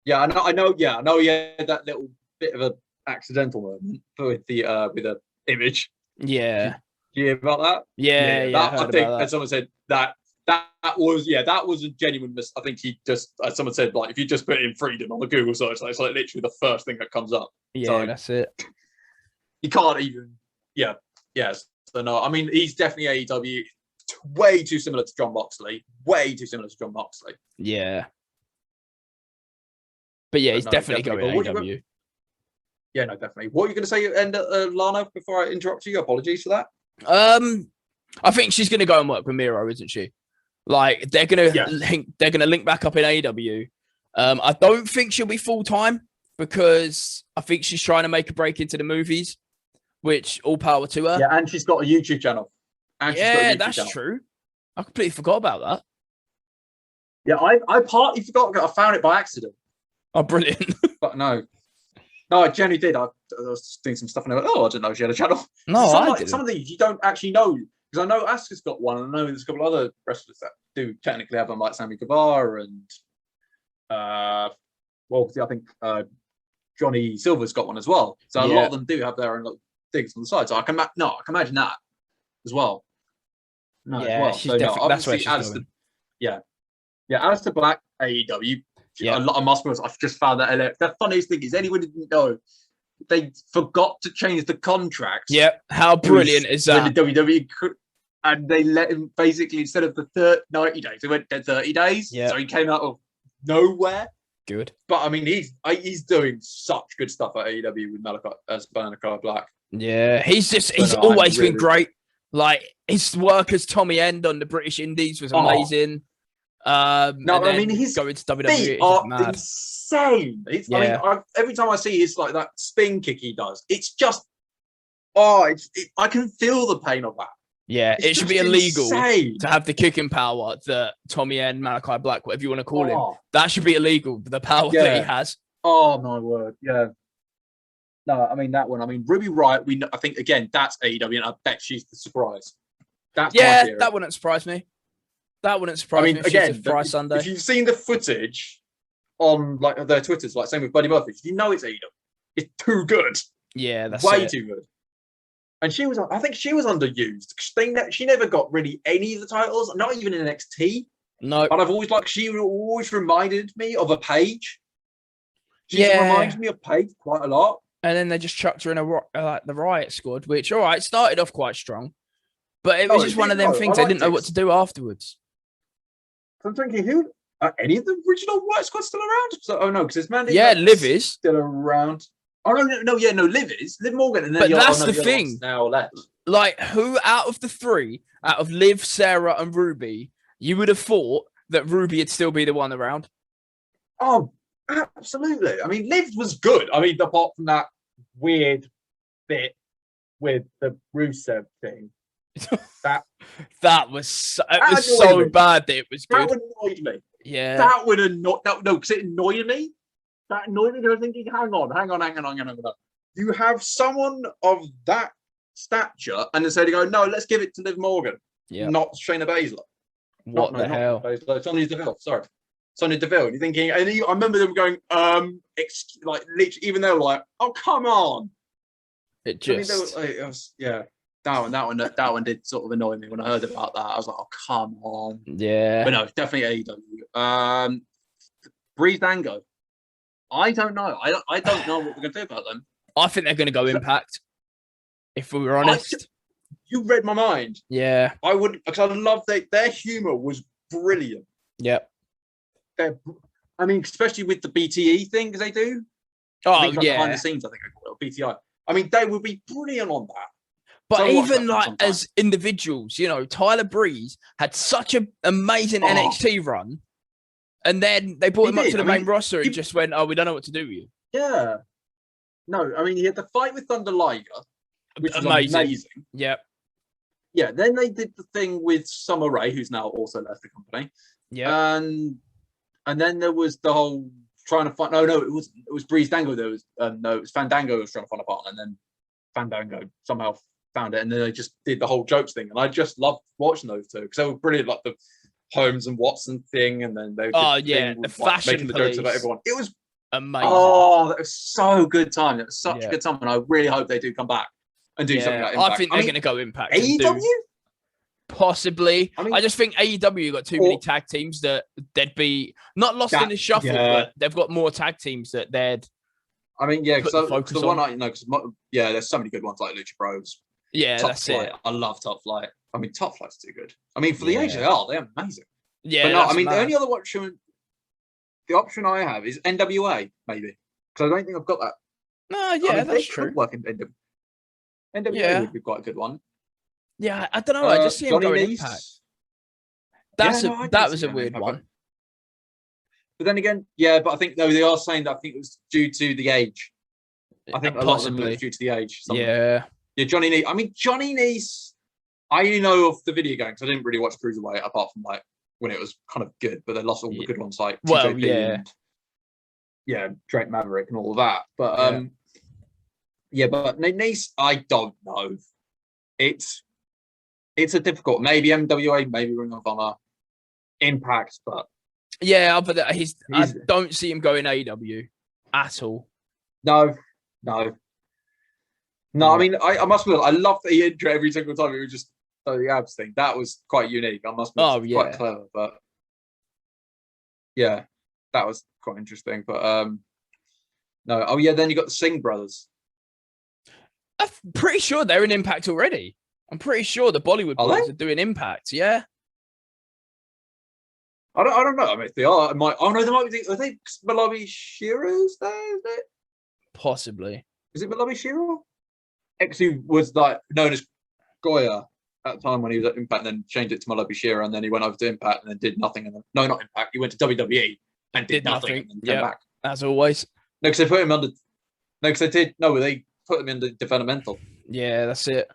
Yeah, I know. Yeah, I know. He had that little bit of an accidental moment with the image. Yeah. Do you hear about that? Yeah. I think, and someone said that was a genuine I think he just, someone said, like, if you just put in freedom on the Google search, it's like literally the first thing that comes up. Yeah, so, that's it. You can't even. Yeah. Yes. So no, I mean, he's definitely AEW. Way too similar to John Moxley. Yeah. But yeah, he's definitely going AEW. Yeah, no, definitely. What are you going to say, Lana, before I interrupt you? Apologies for that. I think she's going to go and work with Miro, isn't she? Like, they're going to link back up in AEW. I don't think she'll be full-time, because I think she's trying to make a break into the movies, which all power to her. Yeah, and she's got a YouTube channel. That's true. I completely forgot about that. Yeah, I partly forgot. I found it by accident. Oh, brilliant. But no, I genuinely did. I was doing some stuff and I went, I didn't know she had a channel. No, some of these you don't actually know. Because I know Asuka's got one, and I know there's a couple of other wrestlers that do technically have them, like Sammy Guevara and I think Johnny Silver's got one as well. So a lot of them do have their own little things on the side. So I can imagine that as well. She's definitely, that's where she's going. Yeah, Aleister Black, AEW. Yeah, I must be honest, I've just found that hilarious. The funniest thing is, anyone didn't know they forgot to change the contracts. Yeah, how brilliant is that? The WWE, and they let him basically, instead of the 90 days, he went 30 days. Yeah. So he came out of nowhere. Good. But I mean, he's doing such good stuff at AEW with Malachi Black. Yeah, he's always been great. Like, his work as Tommy End on the British Indies was amazing. I mean, he's going to WWE. Feet are insane. I mean, every time I see his like that spin kick he does, it's just I can feel the pain of that. Yeah, it should be illegal to have the kicking power that Tommy End, Malachi Black, whatever you want to call him. That should be illegal. The power that he has. Oh my word! Yeah. No, I mean that one. I mean Ruby Riott. I think again that's AEW, and I bet she's the surprise. That wouldn't surprise me. That wouldn't surprise me. Again, surprise Sunday. If you've seen the footage on like their Twitters, like same with Buddy Murphy, you know it's AEW. It's too good. Yeah, that's way too good. And I think she was underused. She never got really any of the titles, not even in NXT. No. But I've always she always reminded me of a Paige. She reminds me of Paige quite a lot. And then they just chucked her in the Riot Squad, which started off quite strong, but it was just one of them things they didn't know what to do afterwards. I'm thinking, who are any of the original Riot Squad still around? So, because it's Mandy. Yeah, Liv is still around. Oh no, Liv is Liv Morgan, and then but that's the thing. Now left. Like, who out of the three, out of Liv, Sarah, and Ruby, you would have thought that Ruby would still be the one around. Oh, absolutely. I mean, Liv was good. I mean, apart from that weird bit with the Rusev thing. That was so bad that it was good. That annoyed me. Yeah. That would annoy. No, because it annoyed me. That annoyed me because I was thinking, hang on. You have someone of that stature, and instead you go, no, let's give it to Liv Morgan, not Shayna Baszler. What the hell? Baszler, Sonya Deville. Sorry, Sonya Deville. You're thinking, and I remember them going, like literally, even they were like, oh come on. It just, I mean, it was, yeah. That one did sort of annoy me when I heard about that. I was like, oh come on. Yeah. But no, definitely AEW. Breeze Dango. I don't know. I don't know what we're gonna do about them. I think they're gonna go Impact. If we were honest. You read my mind. Yeah. I would, because I love their humor was brilliant. Yep. I mean, especially with the BTE thing they do. Oh yeah. Behind the scenes, I think I call it BTI. I mean, they would be brilliant on that. But so even like as individuals, you know, Tyler Breeze had such an amazing NXT run, and then they brought him up to the main roster and just went, "Oh, we don't know what to do with you." Yeah. No, I mean, he had the fight with Thunder Liger, which was amazing. Yep. Yeah. Then they did the thing with Summer Rae, who's now also left the company. Yeah. And then there was the whole trying to find. No, it was Breeze Dango. There was no, it was Fandango who was trying to find a partner, and then Fandango somehow found it, and then they just did the whole jokes thing, and I just loved watching those two because they were brilliant, like the Holmes and Watson thing, and then they the fashion making the jokes about everyone. It was amazing. Oh, that was so good time. That was such a good time, and I really hope they do come back and do something like Impact. I think they're going to go Impact. AEW? Possibly. I just think AEW got too many tag teams that they'd be not lost in the shuffle, but they've got more tag teams that they'd. I mean, yeah, because the one I know, because there's so many good ones like Lucha Bros. Yeah, Top that's Flight. it. I love Top Flight. I mean, Top Flight's too good. I mean, for the age they are, they're amazing. Yeah, but no, I mean, the only other option, the option I have is NWA, maybe, because I don't think I've got that. No, yeah, that's true. Work in NWA would be quite a good one. Yeah, I don't know. I just see him going Impact. That was a weird one. But then again, but I think they are saying that I think it was due to the age. I think a lot of them was due to the age. Yeah, Johnny Nese. I mean, Johnny Nese. I only know of the video game because I didn't really watch Cruiserweight apart from like when it was kind of good, but they lost all the good ones like TJP and Drake Maverick and all of that. But but Nese, I don't know. It's a difficult. Maybe MWA, maybe Ring of Honor, Impact, but but I don't see him going AEW at all. No. I mean, I must admit, I love the intro every single time. It was just the abs thing. That was quite unique. I must admit, quite clever. But yeah, that was quite interesting. But no. Oh yeah, then you got the Singh brothers. I'm pretty sure they're in Impact already. I'm pretty sure the Bollywood boys are doing Impact. Yeah. I don't know. I mean, if they are, they might be. Are they Malawi Shiro's there? Is it? Possibly. Is it Malawi Shiro? Who was like known as Goya at the time when he was at Impact, and then changed it to Malawi Shiro, and then he went over to Impact and then did nothing. And then, no, not Impact. He went to WWE and did nothing. And then came back. As always. No, because they put him under. No, because they did. No, they put him in the developmental. Yeah, that's it.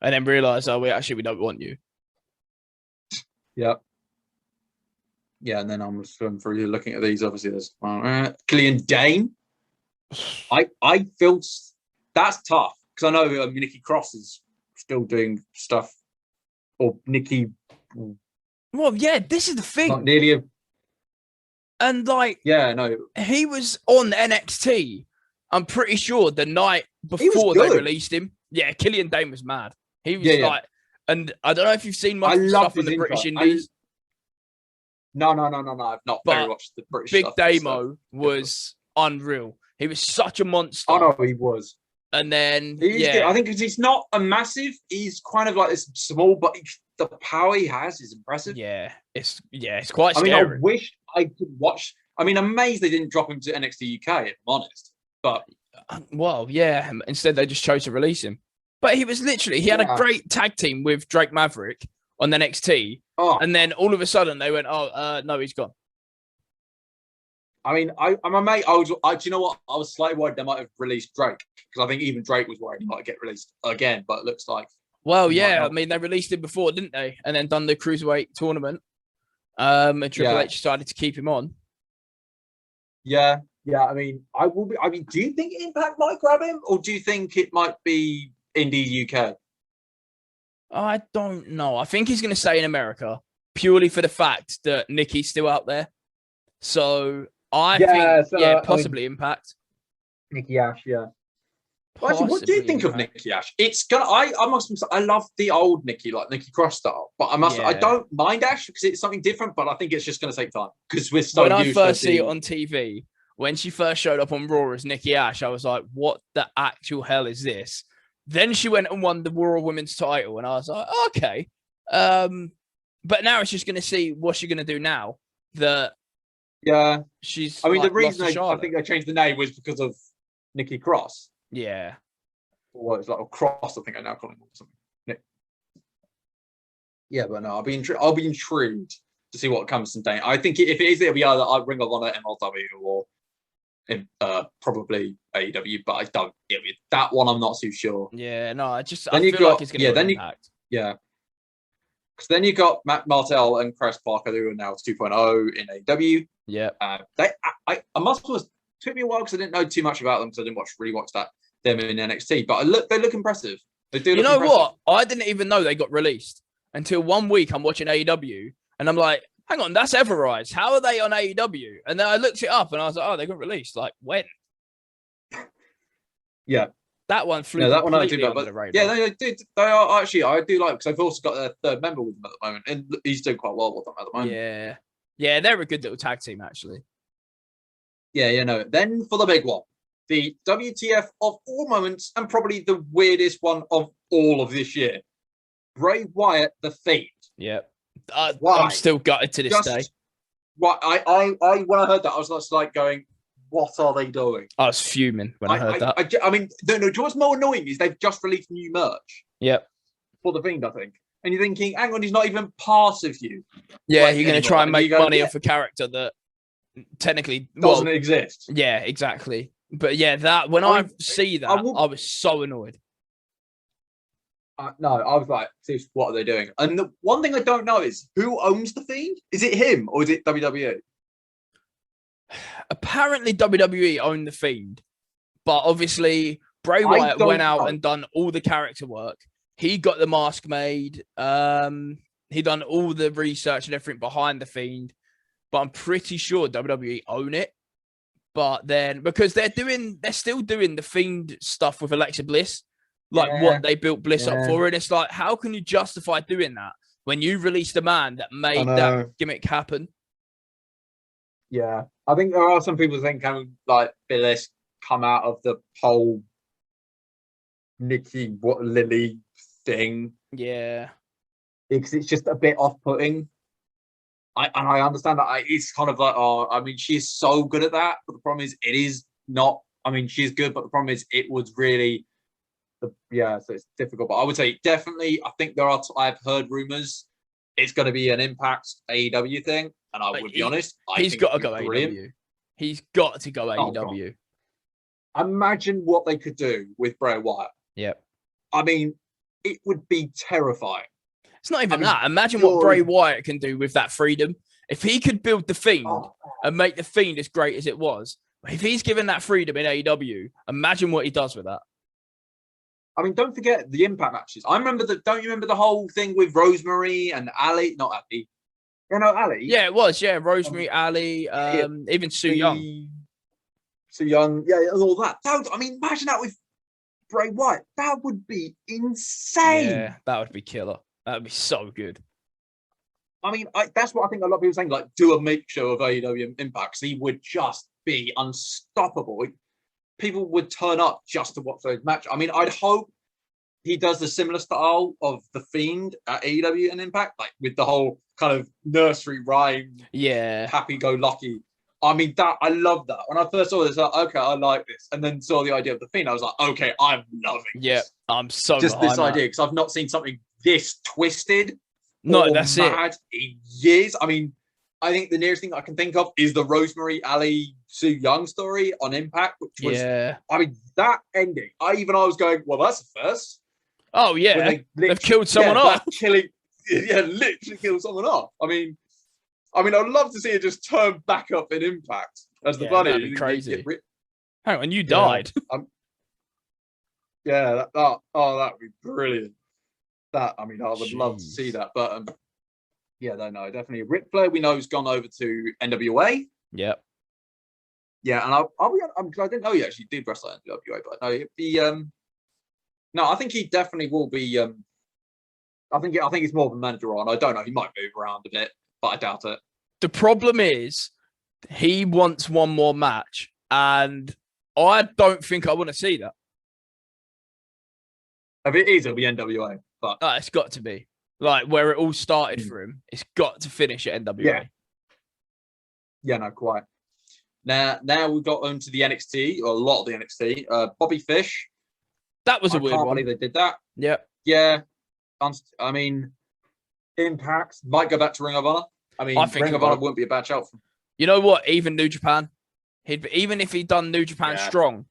And then realised, we don't want you. Yeah. Yeah, and then I'm just going through looking at these. Obviously, there's Killian Dane. I feel that's tough because I know Nikki Cross is still doing stuff, or Nikki. Well, yeah, this is the thing. Not nearly and like, he was on NXT. I'm pretty sure the night before they released him. Yeah, Killian Dane was mad. He was like, and I don't know if you've seen much stuff on the British Indies. No, I've not very watched the British Big stuff. Damo was unreal. He was such a monster. Oh no, he was. And then I think because he's not a massive, he's kind of like this small, but the power he has is impressive. Yeah, it's quite scary. I mean, I wish I could watch. I mean, amazed they didn't drop him to NXT UK, if I'm honest. But well, yeah. Instead, they just chose to release him. But he was literally he had a great tag team with Drake Maverick on the NXT. Oh. And then all of a sudden they went, no, he's gone. I mean, I'm a mate. Do you know what? I was slightly worried they might have released Drake because I think even Drake was worried he might get released again. But it looks like, well, yeah. I mean, they released him before, didn't they? And then done the cruiserweight tournament. And Triple H decided to keep him on. Yeah. I mean, do you think Impact might grab him, or do you think it might be Indie UK? I don't know. I think he's going to stay in America purely for the fact that Nikki's still out there. So I think, possibly Impact. Nikki Ash, yeah. Well, actually, what do you think of Nikki Ash? It's gonna. I love the old Nikki, like Nikki Cross style, but I don't mind Ash because it's something different. But I think it's just going to take time because we're so. When I first see it on TV, when she first showed up on Raw as Nikki Ash, I was like, "What the actual hell is this?" Then she went and won the Raw Women's title, and I was like, "Okay." But now it's just going to see what's she going to do now. She's. I mean, the reason I think they changed the name was because of Nikki Cross. Yeah. Or it's like a Cross, I think I now call him or something. Nick. Yeah, but no, I'll be intrigued to see what comes from Dane. I think if it is, it'll be either Ring of Honor, MLW, or probably AEW. But that one I'm not too sure. Yeah, no, I feel like it's going to Impact. Yeah. Because then you got Matt Martell and Chris Parker, who are now 2.0 in AEW. Yeah. I must have took me a while because I didn't know too much about them because I didn't really watch them in NXT. But they look impressive. They do. You know what? I didn't even know they got released until 1 week. I'm watching AEW and I'm like, hang on, that's Everrise. How are they on AEW? And then I looked it up and I was like, oh, they got released. Like when? Yeah. That one flew. No, that one I do know. But they did. They are actually. I do like because I've also got a third member with them at the moment, and he's doing quite well with them at the moment. Yeah, they're a good little tag team actually. Yeah, no. Then for the big one, the WTF of all moments, and probably the weirdest one of all of this year, Bray Wyatt, the Fiend. Yeah, I'm still gutted to this day. What I when I heard that, I was just like going, what are they doing? I was fuming when I heard that. I mean, no. What's more annoying is they've just released new merch. Yep. For the Fiend, I think. And you're thinking, hang on, he's not even part of you. Yeah, you're going to try and make money off a character that technically doesn't exist. Yeah, exactly. But yeah, that when I see that, I was so annoyed. No, I was like, seriously, what are they doing? And the one thing I don't know is who owns the Fiend? Is it him or is it WWE? Apparently WWE owned the Fiend, but obviously Bray Wyatt went out and done all the character work. He got the mask made. He done all the research and everything behind the Fiend, but I'm pretty sure WWE own it. But then because they're still doing the Fiend stuff with Alexa Bliss, what they built Bliss up for, and it's like, how can you justify doing that when you released a man that made that gimmick happen? Yeah, I think there are some people think like Bliss come out of the whole Nikki Lily thing. Yeah, because it's just a bit off-putting. I understand that it's kind of like, I mean, she's so good at that, but the problem is it is not. I mean, she's good, but the problem is it was really, so it's difficult. But I would say definitely, I think I've heard rumors it's going to be an Impact AEW thing, and I would be honest, he's got to go AEW. He's got to go AEW. Imagine what they could do with Bray Wyatt. Yep. I mean, it would be terrifying. It's not even that. Imagine what Bray Wyatt can do with that freedom. If he could build the Fiend and make the Fiend as great as it was, if he's given that freedom in AEW, imagine what he does with that. I mean, don't forget the Impact matches. Don't you remember the whole thing with Rosemary and Ali? Not Ali. Ali. Yeah, it was. Yeah, Rosemary, Ali, even Su Yung. Su Yung, and all that. I mean, imagine that with Bray Wyatt. That would be insane. Yeah, that would be killer. That would be so good. I mean, that's what I think a lot of people are saying, like, do a make show of AEW Impact. He would just be unstoppable. People would turn up just to watch those matches. I mean, I'd hope he does the similar style of The Fiend at AEW and Impact, like with the whole kind of nursery rhyme, happy-go-lucky. I mean, I love that. When I first saw this, I was like, okay, I like this. And then saw the idea of The Fiend, I was like, okay, I'm loving this. Yeah, I'm so just this idea, because I've not seen something this twisted No, that's mad in years. I mean, I think the nearest thing I can think of is the Rosemary Ali Sue Young story on Impact, which was, I mean, that ending. I was going, well, that's a first. Oh yeah, they've killed someone off. Literally killed someone off. I mean, I'd love to see it just turn back up in Impact as the buddy. That'd be crazy. Hang on, you died. That'd be brilliant. I would love to see that, but no, definitely. Ric Flair, we know, has gone over to NWA. Yep. Yeah, and I didn't know he actually did wrestle at NWA, but no, I think he definitely will be. I think it's more of a manager on. I don't know. He might move around a bit, but I doubt it. The problem is he wants one more match, and I don't think I want to see that. If it is, it'll be NWA, but it's got to be like where it all started for him. It's got to finish at NWA. Yeah, no, quite. Now we've got onto the NXT, or a lot of the NXT. Bobby Fish. That was a weird one. I can't believe they did that. Yep. Yeah. I mean, Impact might go back to Ring of Honor. I think Ring of Honor wouldn't be a bad shout for him. You know what? Even New Japan, even if he'd done New Japan strong,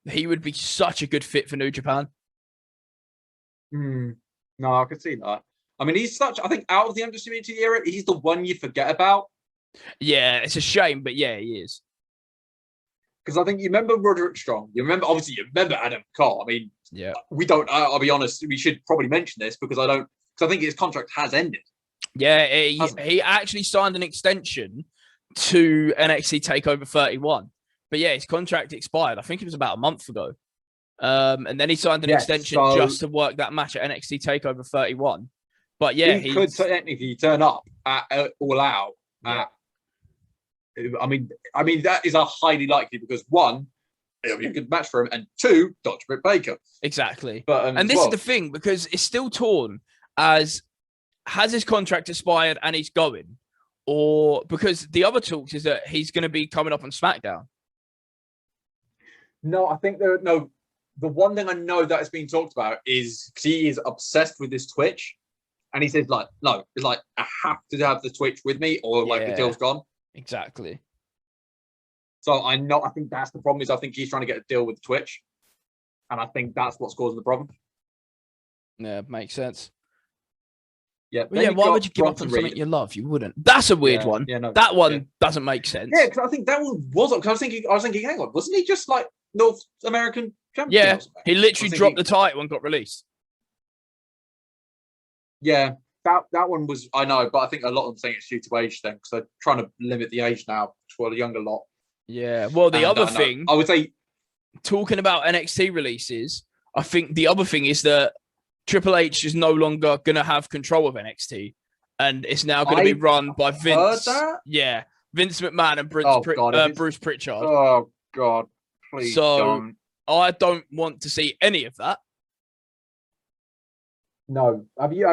he would be such a good fit for New Japan. No, I could see that. I mean, I think out of the Undisputed era, he's the one you forget about. Yeah, it's a shame, but yeah, he is. Because I think you remember Roderick Strong. You remember Adam Cole. I mean, yeah, we don't. I'll be honest. We should probably mention this because I think his contract has ended. Yeah, he actually signed an extension to NXT TakeOver 31. But yeah, his contract expired. I think it was about a month ago. And then he signed an extension just to work that match at NXT TakeOver 31. But yeah, he could technically turn up at All Out. I mean that is a highly likely because one, it'll be a good match for him, and two, Dr. Britt Baker. Exactly. But and this is the thing, because it's still torn as has his contract expired and he's going, or because the other talks is that he's going to be coming up on SmackDown. No, I think the one thing I know that is being talked about is because he is obsessed with this Twitch, and he says I have to have the Twitch with me, or the deal's gone. Exactly. So I think that's the problem. I think he's trying to get a deal with Twitch, and I think that's what's causing the problem. Yeah, makes sense. Yeah, why would you give up on something you love? You wouldn't. That's a weird one. Yeah, no, that one doesn't make sense. Yeah, because I think that one was. Because I was thinking, hang on, wasn't he just like North American champion? Yeah, he literally dropped the title and got released. Yeah. That one was, I know, but I think a lot of them saying it's due to age then because they're trying to limit the age now to a younger lot. Yeah. Well, the other thing, I would say, talking about NXT releases, I think the other thing is that Triple H is no longer going to have control of NXT, and it's now going to be run by Vince. Yeah, Vince McMahon and Bruce Pritchard. Oh God, please don't. I don't want to see any of that. No. Have you?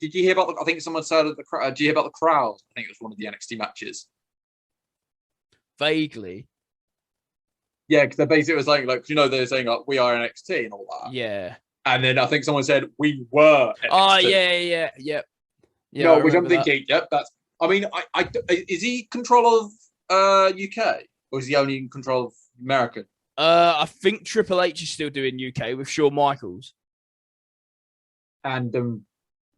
Did you hear about? I think someone said at the. Did you hear about the crowd? I think it was one of the NXT matches. Vaguely. Yeah, because they basically was saying they're saying we are NXT and all that. Yeah. And then I think someone said we were NXT. Oh yeah. No, which I'm thinking. Yep, that's. I mean, is he in control of UK or is he only in control of American? I think Triple H is still doing UK with Shawn Michaels. And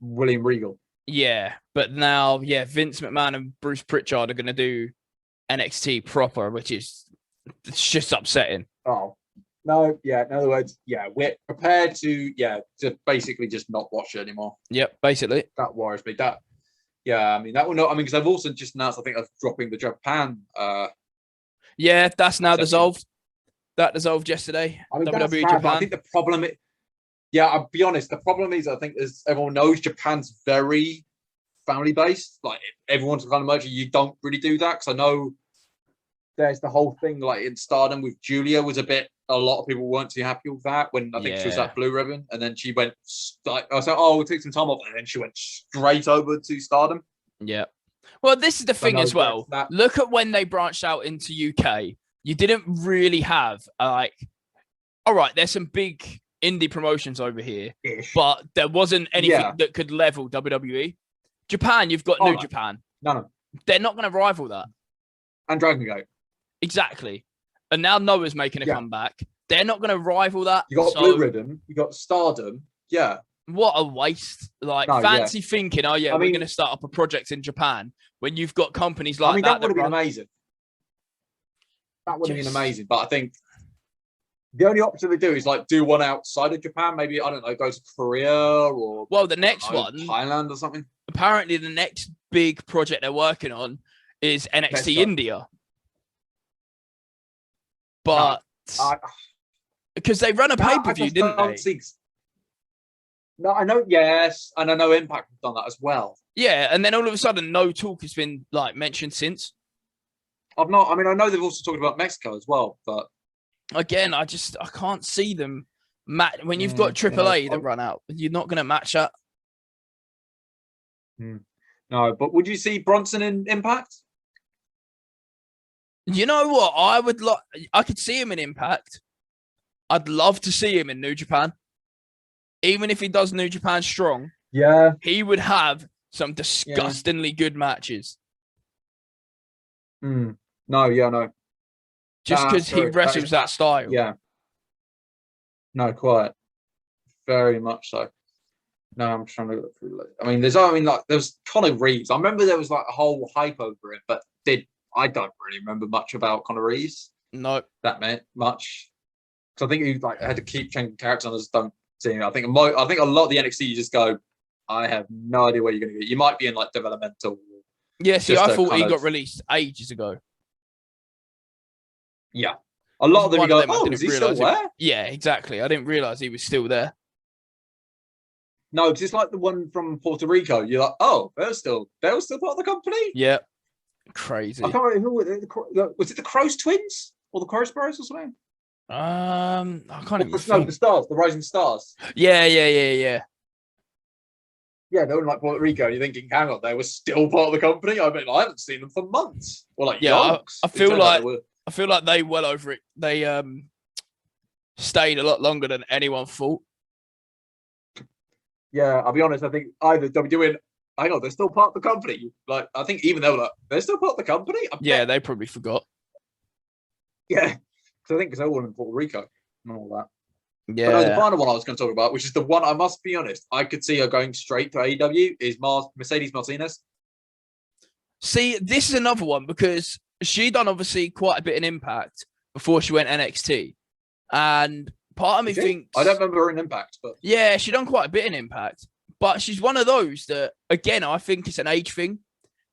William Regal. Yeah, but now, Vince McMahon and Bruce Pritchard are going to do NXT proper, which is just upsetting. Oh, no, in other words, we're prepared to basically just not watch it anymore. Yep, basically. That worries me. That will not, because I've also just announced, I think, of dropping the Japan. Yeah, that's now dissolved. That dissolved yesterday. WWE Japan. I think the problem is, I'll be honest. The problem is, I think, as everyone knows, Japan's very family-based. Like, everyone's kind of merging. You don't really do that because I know there's the whole thing, like in Stardom with Julia, was a lot of people weren't too happy with that when I think she was at Blue Ribbon, and then she went. I was like, we'll take some time off, and then she went straight over to Stardom. Yeah. Well, this is the thing as well. Look at when they branched out into UK. You didn't really have all right, there's some big indie promotions over here, but there wasn't anything that could level WWE. Japan, you've got New Japan. No. They're not going to rival that. And Dragon Gate. Exactly. And now Noah's making a comeback. They're not going to rival that. You got Blue Ribbon. You got Stardom. Yeah. What a waste. Like, fancy thinking, we're going to start up a project in Japan when you've got companies like that. That would have been amazing. That would have been amazing. But I think the only option they do is like do one outside of Japan. Maybe, I don't know, go to Korea or the next one, Thailand or something. Apparently, the next big project they're working on is NXT India. But because they run a pay-per-view, didn't they? No, I know. Yes, and I know Impact have done that as well. Yeah, and then all of a sudden, no talk has been like mentioned since. I know they've also talked about Mexico as well, but again, I can't see them when you've got AAA that run out. You're not going to match that. No, but would you see Bronson in Impact? You know what? I could see him in Impact. I'd love to see him in New Japan. Even if he does New Japan strong, he would have some disgustingly good matches. No. Just because he wrestles that style. Yeah. No, quite. Very much so. No, I'm trying to look through. There's Connor Reeves. I remember there was like a whole hype over it, but I don't really remember much about Connor Reeves. No, that meant much. Because I think he had to keep changing characters, and I just don't see him. I think a lot of the NXT you just go, I have no idea where you're going to get. You might be in like developmental. Yeah, see, I thought he got released ages ago. Yeah, a lot of them you go, is he still there? Yeah, exactly. I didn't realize he was still there. No, it's just like the one from Puerto Rico. You're like, oh, they're still part of the company. Yeah, crazy. I can't remember who was it. The Crows Twins or the Crows Bros or something? I can't even. No, the Stars, the Rising Stars. Yeah. Yeah, they were in like Puerto Rico. And you're thinking, hang on, they were still part of the company. I mean, I haven't seen them for months. Or like, I feel like they well over it. They stayed a lot longer than anyone thought. Yeah, I'll be honest. I think either WWE, hang on, they're still part of the company. Like, I think even they were like, they're still part of the company. They probably forgot. Yeah, because they're all in Puerto Rico and all that. Yeah. But the final one I was going to talk about, which is the one I must be honest, I could see her going straight to AEW, is Mercedes Martinez. See, this is another one because she done obviously quite a bit in Impact before she went NXT, and part of me thinks I don't remember her in Impact, but yeah, she done quite a bit in Impact. But she's one of those that, again, I think it's an age thing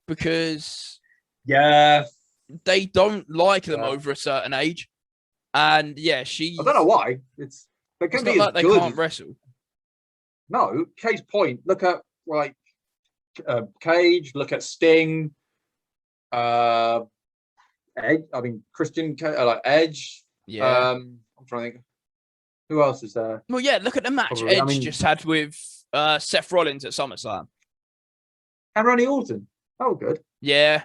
because they don't like them over a certain age, and I don't know why. It's not like they can't wrestle. No, case point. Look at like Cage. Look at Sting. Edge. I mean Christian. Like Edge. Yeah. I'm trying to think. Who else is there? Well, yeah. Look at the match Edge just had with Seth Rollins at SummerSlam. And Randy Orton. Oh, good. Yeah.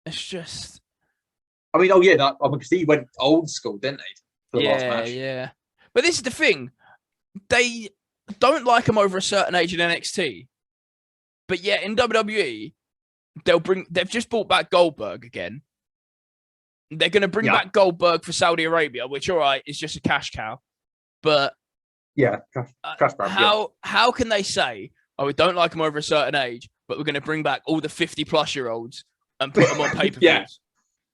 It's just. I mean, because he went old school, didn't he? For the last match. Yeah. But this is the thing. They don't like him over a certain age in NXT. But yet in WWE, they've just brought back Goldberg again. They're going to bring back Goldberg for Saudi Arabia, which, all right, is just a cash cow. But cash cow. How can they say, we don't like him over a certain age, but we're going to bring back all the 50-plus-year-olds and put them on pay-per-views?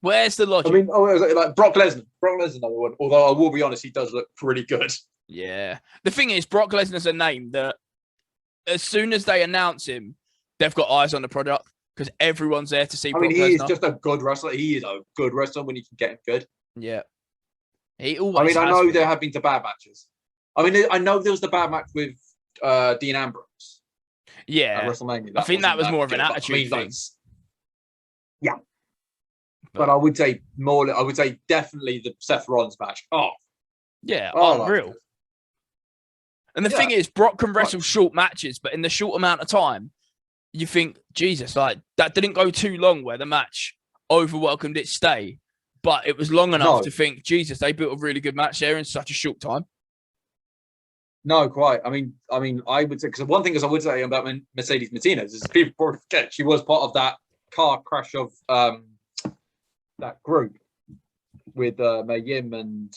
Where's the logic? I mean, like Brock Lesnar. Brock Lesnar, another one. Although I will be honest, he does look pretty good. Yeah. The thing is, Brock Lesnar's a name that as soon as they announce him, they've got eyes on the product because everyone's there to see Brock Lesnar. He is just a good wrestler. He is a good wrestler when you can get him good. Yeah. He always I know there have been the bad matches. I mean, I know there was the bad match with Dean Ambrose. Yeah. At WrestleMania. I think that was more of an attitude thing. Yeah. But I would say definitely the Seth Rollins match. Unreal. And the thing is, Brock can wrestle short matches, but in the short amount of time, you think, Jesus, like that didn't go too long where the match overwhelmed its stay, but it was long enough to think, Jesus, they built a really good match there in such a short time. No, quite. I mean, I would say, because one thing is I would say about Mercedes Martinez is people probably forget she was part of that car crash of that group with Mei Yim and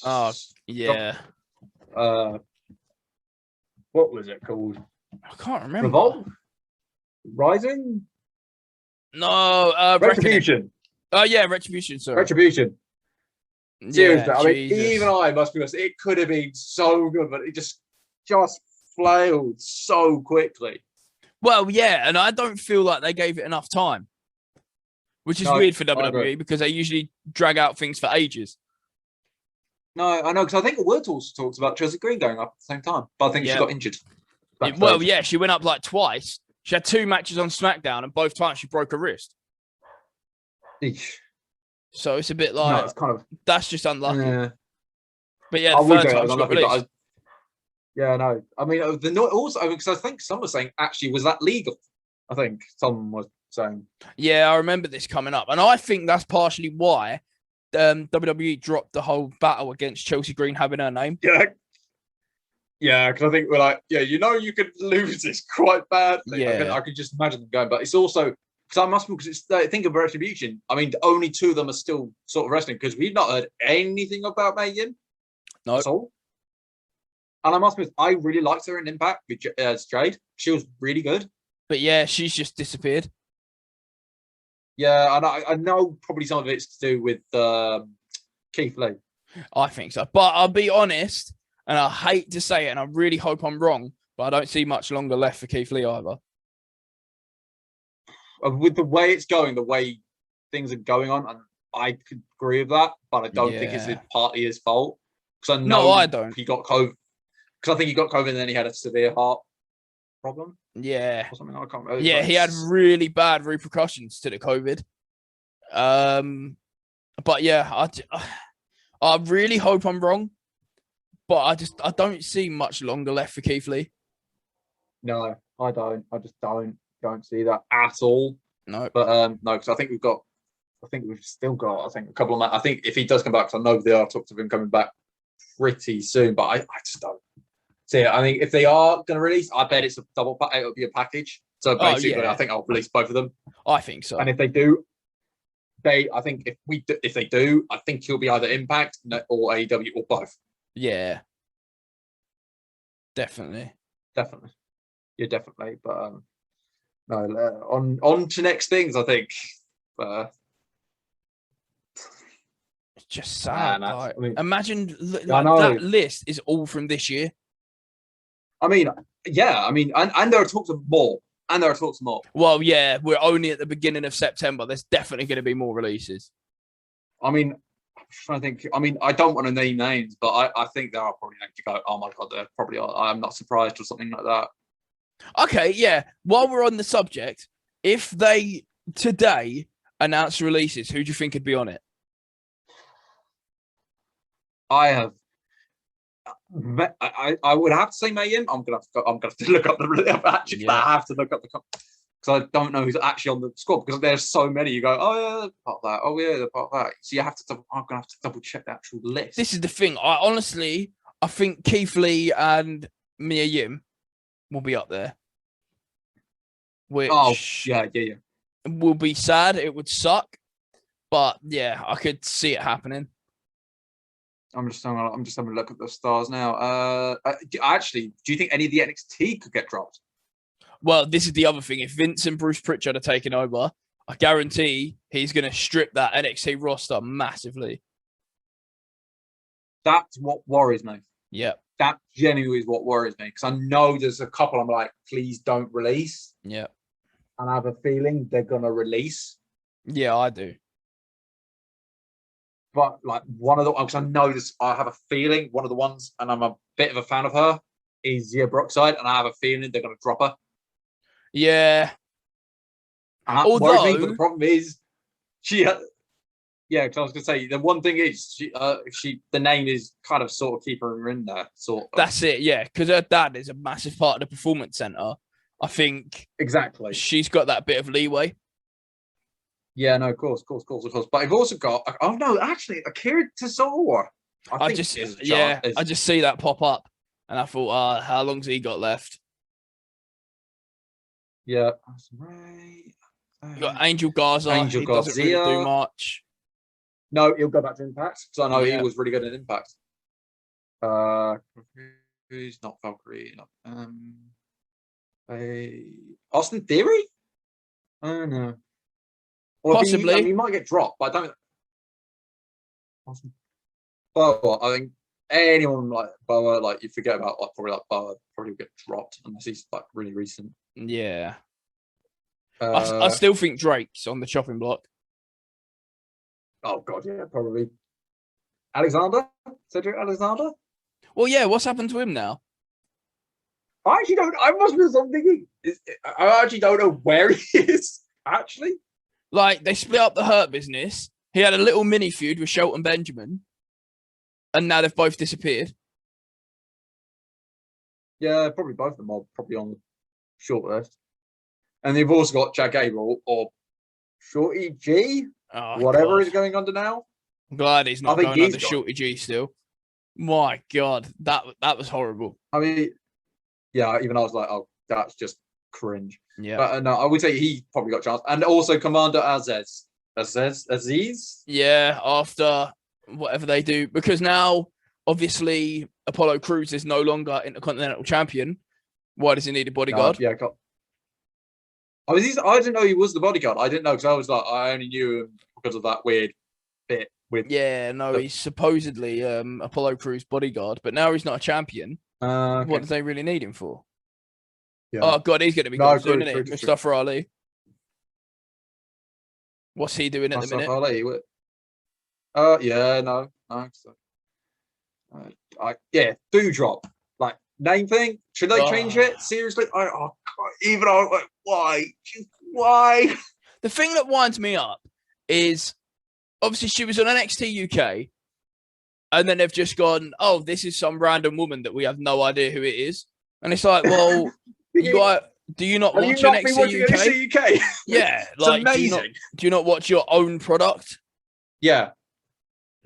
what was it called? I can't remember. Revolt? Rising? No, Retribution. Oh yeah, Retribution. Sorry, Retribution. Seriously, yeah, I mean, even I must be honest, it could have been so good, but it just flailed so quickly. Well, yeah, and I don't feel like they gave it enough time, which is weird for WWE because they usually drag out things for ages. No, I know, because I think Wood also talks about Chelsea Green going up at the same time, but I think she got injured. Well, yeah, she went up like twice. She had 2 matches on SmackDown, and both times she broke her wrist. Eesh. So it's a bit like it's kind of that's just unlucky. Yeah. But yeah, the third time she got released. Yeah, no. I mean, because I think someone was saying, actually, was that legal? I think someone was saying. Yeah, I remember this coming up, and I think that's partially why WWE dropped the whole battle against Chelsea Green having her name. Yeah. Yeah, because I think we're like, you could lose this quite badly. Yeah. I could just imagine them going, but it's also because think of Retribution. I mean, only 2 of them are still sort of wrestling because we've not heard anything about Mei Yim. No. At all. And I must admit, I really liked her in Impact as Jade. She was really good. But yeah, she's just disappeared. Yeah, and I know probably some of it's to do with Keith Lee. I think so. But I'll be honest, and I hate to say it, and I really hope I'm wrong, but I don't see much longer left for Keith Lee either. With the way it's going, the way things are going on, and I could agree with that, but I don't think it's partly his fault. Because I know I don't. He got COVID. Because I think he got COVID and then he had a severe heart problem. Yeah. Or something. I can't remember. Yeah, he had really bad repercussions to the COVID. But yeah, I really hope I'm wrong, but I don't see much longer left for Keith Lee. No, I don't. I just don't see that at all. No. But no, because I think we've still got a couple of. I think if he does come back, because I know there are talks of him coming back pretty soon, but I just don't see it. I think if they are going to release, I bet it's a double. It'll be a package. So basically, I think I'll release both of them. I think so. And if they do, I think if they do, I think he'll be either Impact or AEW or both. Yeah. Definitely. Yeah, definitely. But no, on to next things. I think. It's just sad. Like, imagine that list is all from this year. I mean, yeah. I mean, and there are talks of more. Well, yeah, we're only at the beginning of September. There's definitely going to be more releases. I mean, I'm trying to think. I mean, I don't want to name names, but I think there are probably names to go, oh my God, there probably are. I'm not surprised or something like that. Okay, yeah. While we're on the subject, if they today announce releases, who do you think would be on it? I would have to say Mei Yim. I'm gonna have to look up the. I have to look up the because I don't know who's actually on the squad because there's so many. You go, oh yeah, they're part of that. Oh yeah, they're part of that. So you have to. I'm gonna have to double check the actual list. This is the thing. I think Keith Lee and Mei Yim will be up there. Which yeah. will be sad. It would suck, but yeah, I could see it happening. I'm just having a look at the stars now. Actually, do you think any of the NXT could get dropped? Well, this is the other thing. If Vince and Bruce Pritchard are taking over, I guarantee he's going to strip that NXT roster massively. That's what worries me. Yeah. That genuinely is what worries me because I know there's a couple I'm like, please don't release. Yeah. And I have a feeling they're going to release. Yeah, I do. But like one of the, because I know this, I have a feeling one of the ones, and I'm a bit of a fan of her, is Zia Brookside, and I have a feeling they're going to drop her. Yeah. And that worries me, but the problem is, because I was going to say, the one thing is, the name is kind of sort of keeping her in there, sort of. That's it, yeah, because her dad is a massive part of the Performance Center. I think exactly she's got that bit of leeway. Yeah, no, of course. But I've also got, actually, Akira Tozawa. I just see that pop up. And I thought, how long's he got left? Yeah. You got Angel Garza. Angel He doesn't really do Garcia. much. No, he'll go back to Impact because I know Yeah. he was really good at Impact. Who's not Valkyrie? Austin Theory? I don't know. Or Possibly. he might get dropped, but I don't. But I think anyone like Boa, like you forget about Boa probably will get dropped unless he's like really recent. Yeah. I still think Drake's on the chopping block. Oh god, yeah, probably. Cedric Alexander. Well, yeah. What's happened to him now? I actually don't. I must be something. I actually don't know where he is. Actually, Like they split up the Hurt Business. He had a little mini feud with Shelton Benjamin, and now they've both disappeared. yeah, probably both of them are probably on the short list. And they've also got Jack Gable or Shorty G, whatever is going under now. I'm glad he's not going under Shorty G still. My God, that was horrible. I mean, yeah, even I was like, oh, that's just cringe. Yeah. But no, I would say he probably got a chance. And also Commander Aziz. Yeah, after whatever they do. Because now, obviously, Apollo Crews is no longer Intercontinental Champion. Why does he need a bodyguard? Yeah, I didn't know he was the bodyguard. I didn't know because I was like, I only knew him because of that weird bit with. Yeah, no, he's supposedly Apollo Crews' bodyguard, but now he's not a champion. Okay. What do they really need him for? Yeah. Oh God, he's going to be gone soon, isn't he? Mustafa Ali. What's he doing at the minute? Ali. Yeah, no. Doudrop. Like name thing. Should they change it? Seriously? Why? The thing that winds me up is obviously she was on NXT UK, and then they've just gone, oh, this is some random woman that we have no idea who it is. And it's like, well, do you not watch NXT UK? Yeah, it's like amazing. Do you not watch your own product? Yeah.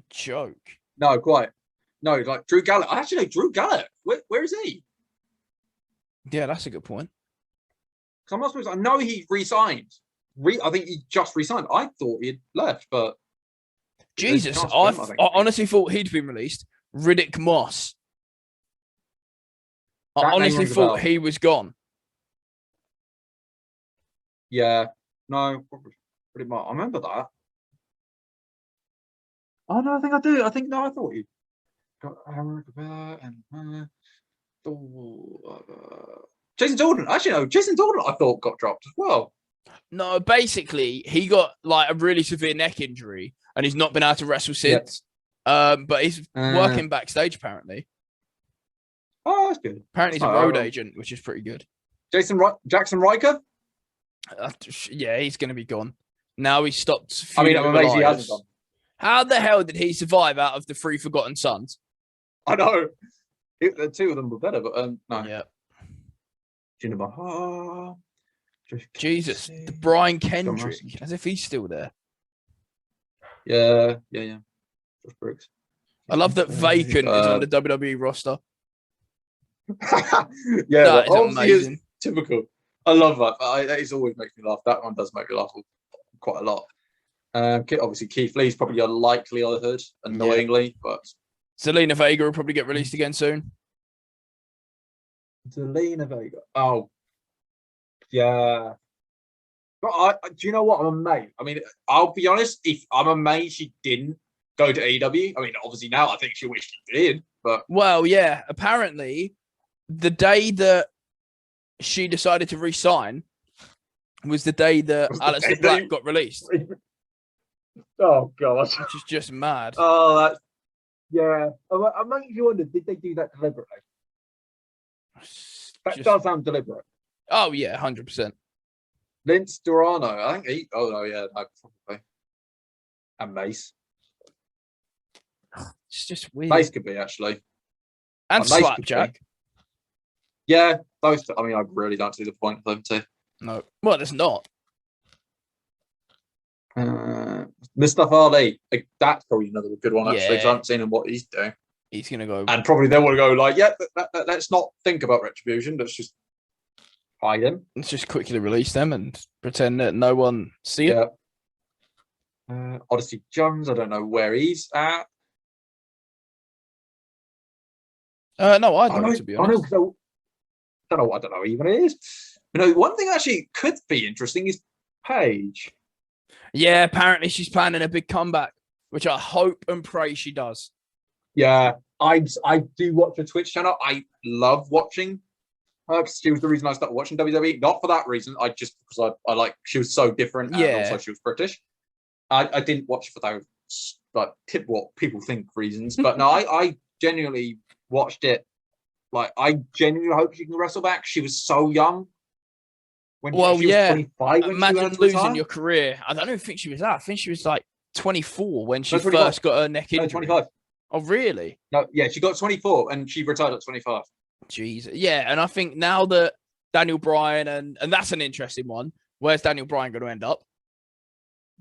Joke. No, quite. No, like Drew Gallagher. I actually know Drew Gallagher. Where is he? Yeah, that's a good point. I know he resigned. I think he just resigned. I thought he'd left, but Jesus, I honestly thought he'd been released. Riddick Moss. I honestly thought he was gone. Yeah, no, pretty much. I remember that. Oh no, I think I do. I thought he got Jason Jordan. Actually, no, Jason Jordan. I thought got dropped as well. No, basically, he got like a really severe neck injury, and he's not been able to wrestle since. But he's working backstage apparently. Oh, that's good. Apparently, he's a road agent, which is pretty good. Jackson Riker. Yeah, he's going to be gone. Now he stopped. I mean, I'm amazed he hasn't gone. How the hell did he survive out of the 3 Forgotten Sons? I know. The two of them were better, but no. Yeah. Jinder Jesus, the Brian Kendrick, as if he's still there. Yeah. Josh Brooks. I love that Vacant is on the WWE roster. Yeah, that is amazing. Typical. I love that. It always makes me laugh. That one does make me laugh quite a lot. Obviously, Keith Lee's probably a likelihood, annoyingly, but Zelina Vega will probably get released again soon. Zelina Vega. Oh, yeah. But do you know what? I'm amazed. I mean, I'll be honest. If I'm amazed she didn't go to AEW. I mean, obviously now I think she wished she did. But well, yeah. Apparently, the day that she decided to resign was the day that Aleister Black got released. Oh God, which is just mad. Oh, that's yeah. I make you wonder: did they do that deliberately? That does sound deliberate. Oh yeah, 100%. Vince Dorano, I think he. Oh no, yeah, no, probably. And Mace. It's just weird. Mace could be actually. And Slapjack. Yeah, those. I mean, I really don't see the point of them two. No, well, there's not. Mustafa Ali, that's probably another good one actually. Because I haven't seen him what he's doing. He's going to go. And probably they want to go like, yeah, let's not think about Retribution. Let's just hide him. Let's just quickly release them and pretend that no one see it. Odyssey Jones, I don't know where he's at. No, I don't, to be honest. I don't know even it is. One thing actually could be interesting is Paige. Yeah, apparently she's planning a big comeback, which I hope and pray she does. Yeah, I do watch her Twitch channel. I love watching her because she was the reason I started watching WWE. Not for that reason. Because I like she was so different and also she was British. I didn't watch for those like what people think reasons, but no, I genuinely watched it. Like I genuinely hope she can wrestle back. She was so young. When she was 25. Imagine losing your career. I don't even think she was that. I think she was like 24 when she first got her neck injury. 25. Oh, really? No, yeah, she got 24 and she retired at 25. Jeez. Yeah, and I think now that Daniel Bryan and that's an interesting one. Where's Daniel Bryan going to end up?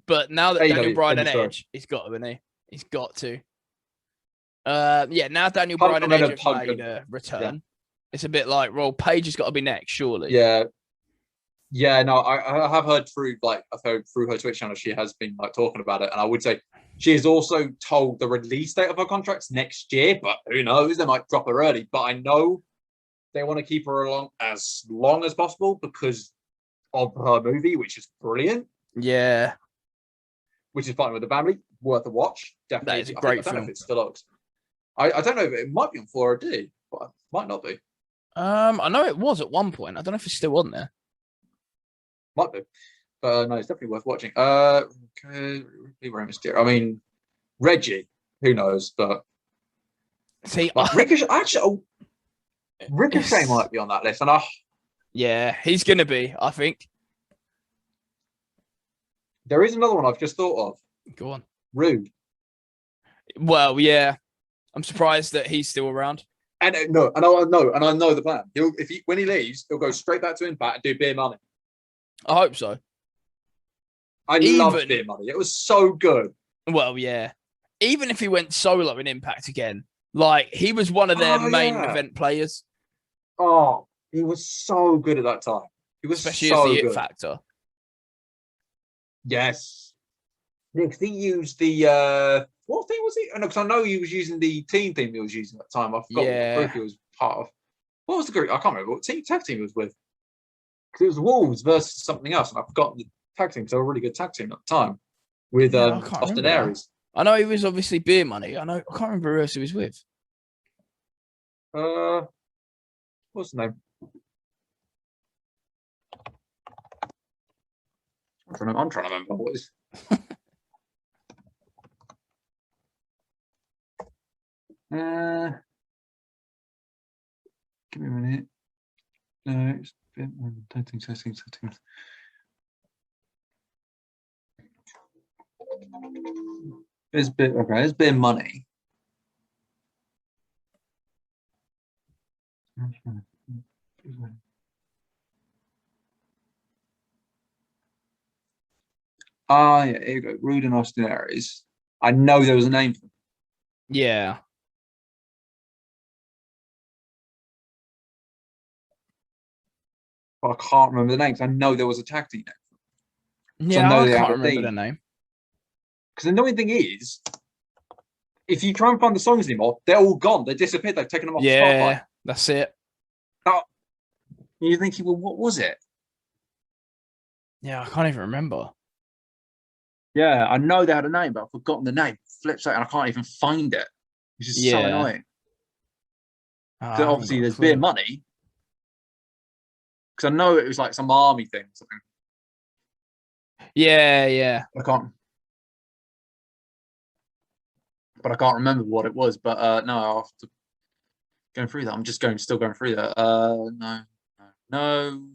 But now that Daniel Bryan and Edge, he's got to, isn't he? He's got to. Now Daniel Bryan and Edge have made a return. Yeah. It's a bit like, well, Paige has got to be next, surely. Yeah. Yeah, no, I have heard through her Twitch channel, she has been like talking about it, and I would say she is also told the release date of her contract's next year, but who knows? They might drop her early. But I know they want to keep her along as long as possible because of her movie, which is brilliant. Yeah, which is fine with the family, worth a watch. Definitely, that is a great film. I don't know if it's still looks. I don't know if it might be on 4D, but it might not be. I know it was at one point. I don't know if it's still on there. Might be. But no, it's definitely worth watching. I mean, Reggie, who knows? But see, Ricochet might be on that list. And yeah, he's going to be, I think. There is another one I've just thought of. Go on. Rude. Well, yeah. I'm surprised that he's still around. And I know the plan. When he leaves, he'll go straight back to Impact and do Beer Money. I hope so. I love Beer Money. It was so good. Well, yeah. Even if he went solo in Impact again, like he was one of their main event players. Oh, he was so good at that time. He was especially so as the good. It Factor. Yes. Next, he used the what thing was it? Because I know he was using the team theme he was using at the time. I forgot what group he was part of. What was the group? I can't remember what tag team he was with. Because it was Wolves versus something else, and I forgot the tag team. So a really good tag team at the time with Austin Aries. I know he was obviously Beer Money. I can't remember who else he was with. What's the name? I'm trying to remember what is. Give me a minute. No, it's settings. There's Beer Money. Yeah, here you go. Rude and Austin Aries. I know there was a name for them. Yeah. But I can't remember the names. I know there was a tag team name. Yeah, I can't remember the name. Because the annoying thing is, if you try and find the songs anymore, they're all gone. They disappeared. They've taken them off the Spotify. Yeah, that's it. Now, you're thinking, well, what was it? Yeah, I can't even remember. Yeah, I know they had a name, but I've forgotten the name. Flips out, and I can't even find it. Which is so annoying. So obviously, there's Beer Money. Because I know it was like some army thing. Something. Yeah. I can't remember what it was. But no, after going through that, I'm just still going through that. No,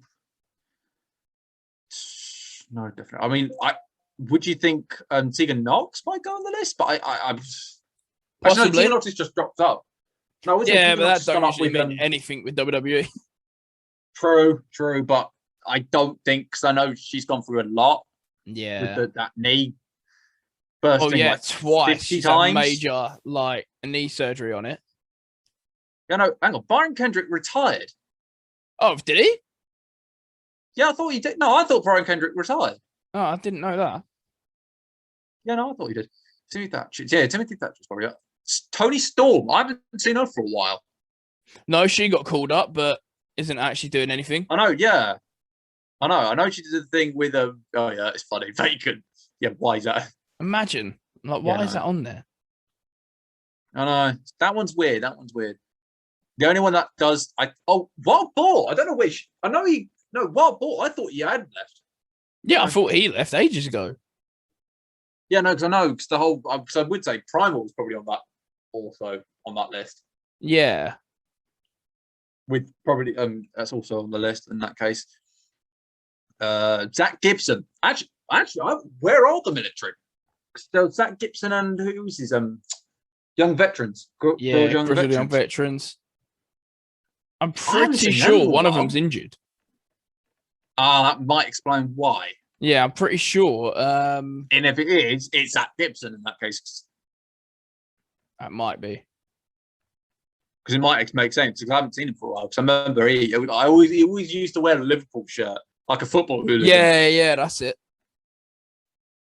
definitely. I mean, would you think Tegan Knox might go on the list? But I possibly. Tegan Knox has just dropped up. No, yeah, but that don't usually mean anything with WWE. True, but I don't think, because I know she's gone through a lot. Yeah, with that knee bursting. Twice. She's had major knee surgery on it. Yeah, no, hang on. Brian Kendrick retired. Oh, did he? Yeah, I thought he did. No, I thought Brian Kendrick retired. Oh, I didn't know that. Yeah, no, I thought he did. Timothy Thatcher. Yeah, Timothy Thatcher's probably up. Tony Storm. I haven't seen her for a while. No, she got called up, but isn't actually doing anything. I know, yeah. I know she did the thing with oh yeah, it's funny. Vacant. Yeah, why is that? Imagine. Like, why is that on there? I know. That one's weird. The only one that does Wild Boar. I don't know which. I know Wild Boar. I thought he had left. Yeah, I thought he left ages ago. Yeah, no, because the whole I would say Primal's probably on that also on that list. Yeah. With probably that's also on the list in that case. Zach Gibson. Actually, where are the military? So Zach Gibson and who's his young veterans? Young veterans. I'm pretty sure one of them's injured. That might explain why. Yeah, I'm pretty sure. And if it is, it's Zach Gibson in that case. That might be. Because it might make sense, because I haven't seen him for a while. Because I remember he always used to wear a Liverpool shirt, like a football hooligan. Yeah, that's it.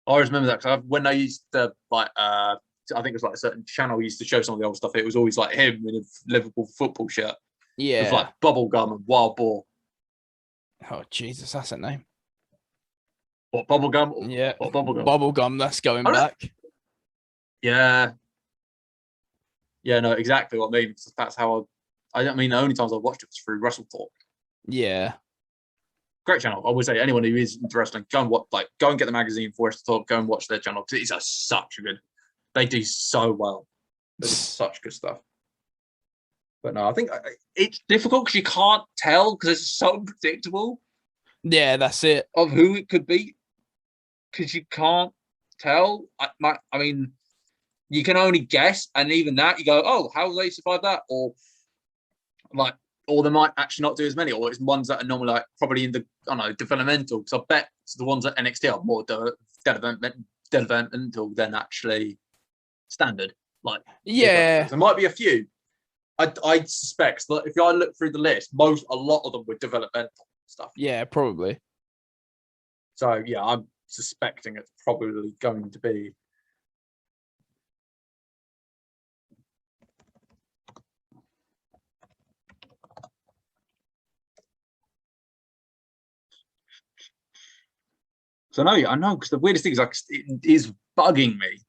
I always remember that, because when I used to, like, I think it was like a certain channel used to show some of the old stuff, it was always like him in a Liverpool football shirt. Yeah. With like Bubblegum and Wild Boar. Oh, Jesus, that's a name. What, Bubblegum? Yeah. What, Bubblegum? Bubblegum, that's going back. Yeah. Yeah, no, exactly what I mean. That's how I mean, the only times I watched it was through Wrestle Talk. Yeah. Great channel. I would say anyone who is into wrestling, go and get the magazine for Wrestle Talk, go and watch their channel, because it's such a good, they do so well. They do such good stuff. But no, I think it's difficult because you can't tell, because it's so unpredictable. Yeah, that's it. Of who it could be, because you can't tell. I mean, you can only guess, and even that, you go, "Oh, how will they survive that?" Or they might actually not do as many, or it's ones that are normally like probably in the developmental. Because I bet the ones at NXT are more developmental than actually standard. Like, yeah, there might be a few. I suspect that if I look through the list, a lot of them were developmental stuff. Yeah, probably. So yeah, I'm suspecting it's probably going to be. So I know, because the weirdest thing is like it is bugging me.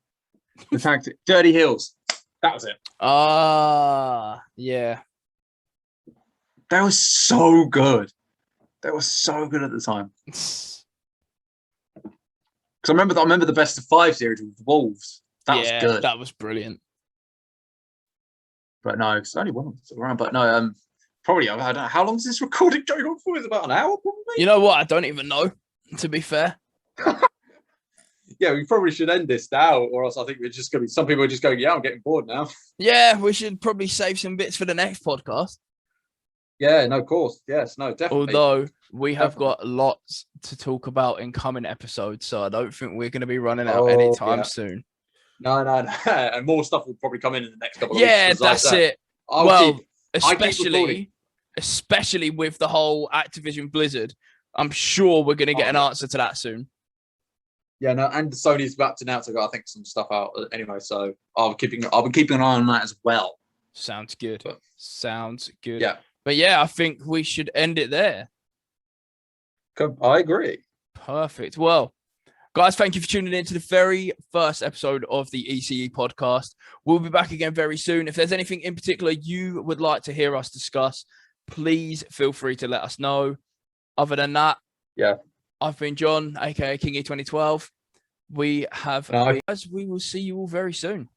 The fact that Dirty Hills, that was it. Yeah. That was so good. That was so good at the time. Because I remember the best of 5 series with Wolves. That was good. That was brilliant. But no, it's only one around. But no, probably I don't know how long is this recording going on for? Is it about an hour, probably? You know what? I don't even know. To be fair. Yeah, we probably should end this now, or else I think we're just going to be. Some people are just going, "Yeah, I'm getting bored now." Yeah, we should probably save some bits for the next podcast. Yeah, no, of course. Yes, no, definitely. Although we have got lots to talk about in coming episodes, so I don't think we're going to be running out anytime soon. No. And more stuff will probably come in the next couple of weeks. Yeah, that's it. Especially with the whole Activision Blizzard, I'm sure we're going to get an answer to that soon. Yeah, no, and Sony's about to announce I think some stuff out anyway, so I'll be keeping an eye on that as well. Sounds good. Sounds good. Yeah. But yeah, I think we should end it there. I agree. Perfect. Well, guys, thank you for tuning in to the very first episode of the ECE podcast. We'll be back again very soon. If there's anything in particular you would like to hear us discuss, please feel free to let us know. Other than that, yeah, I've been John, aka Kingyy2012. We will see you all very soon.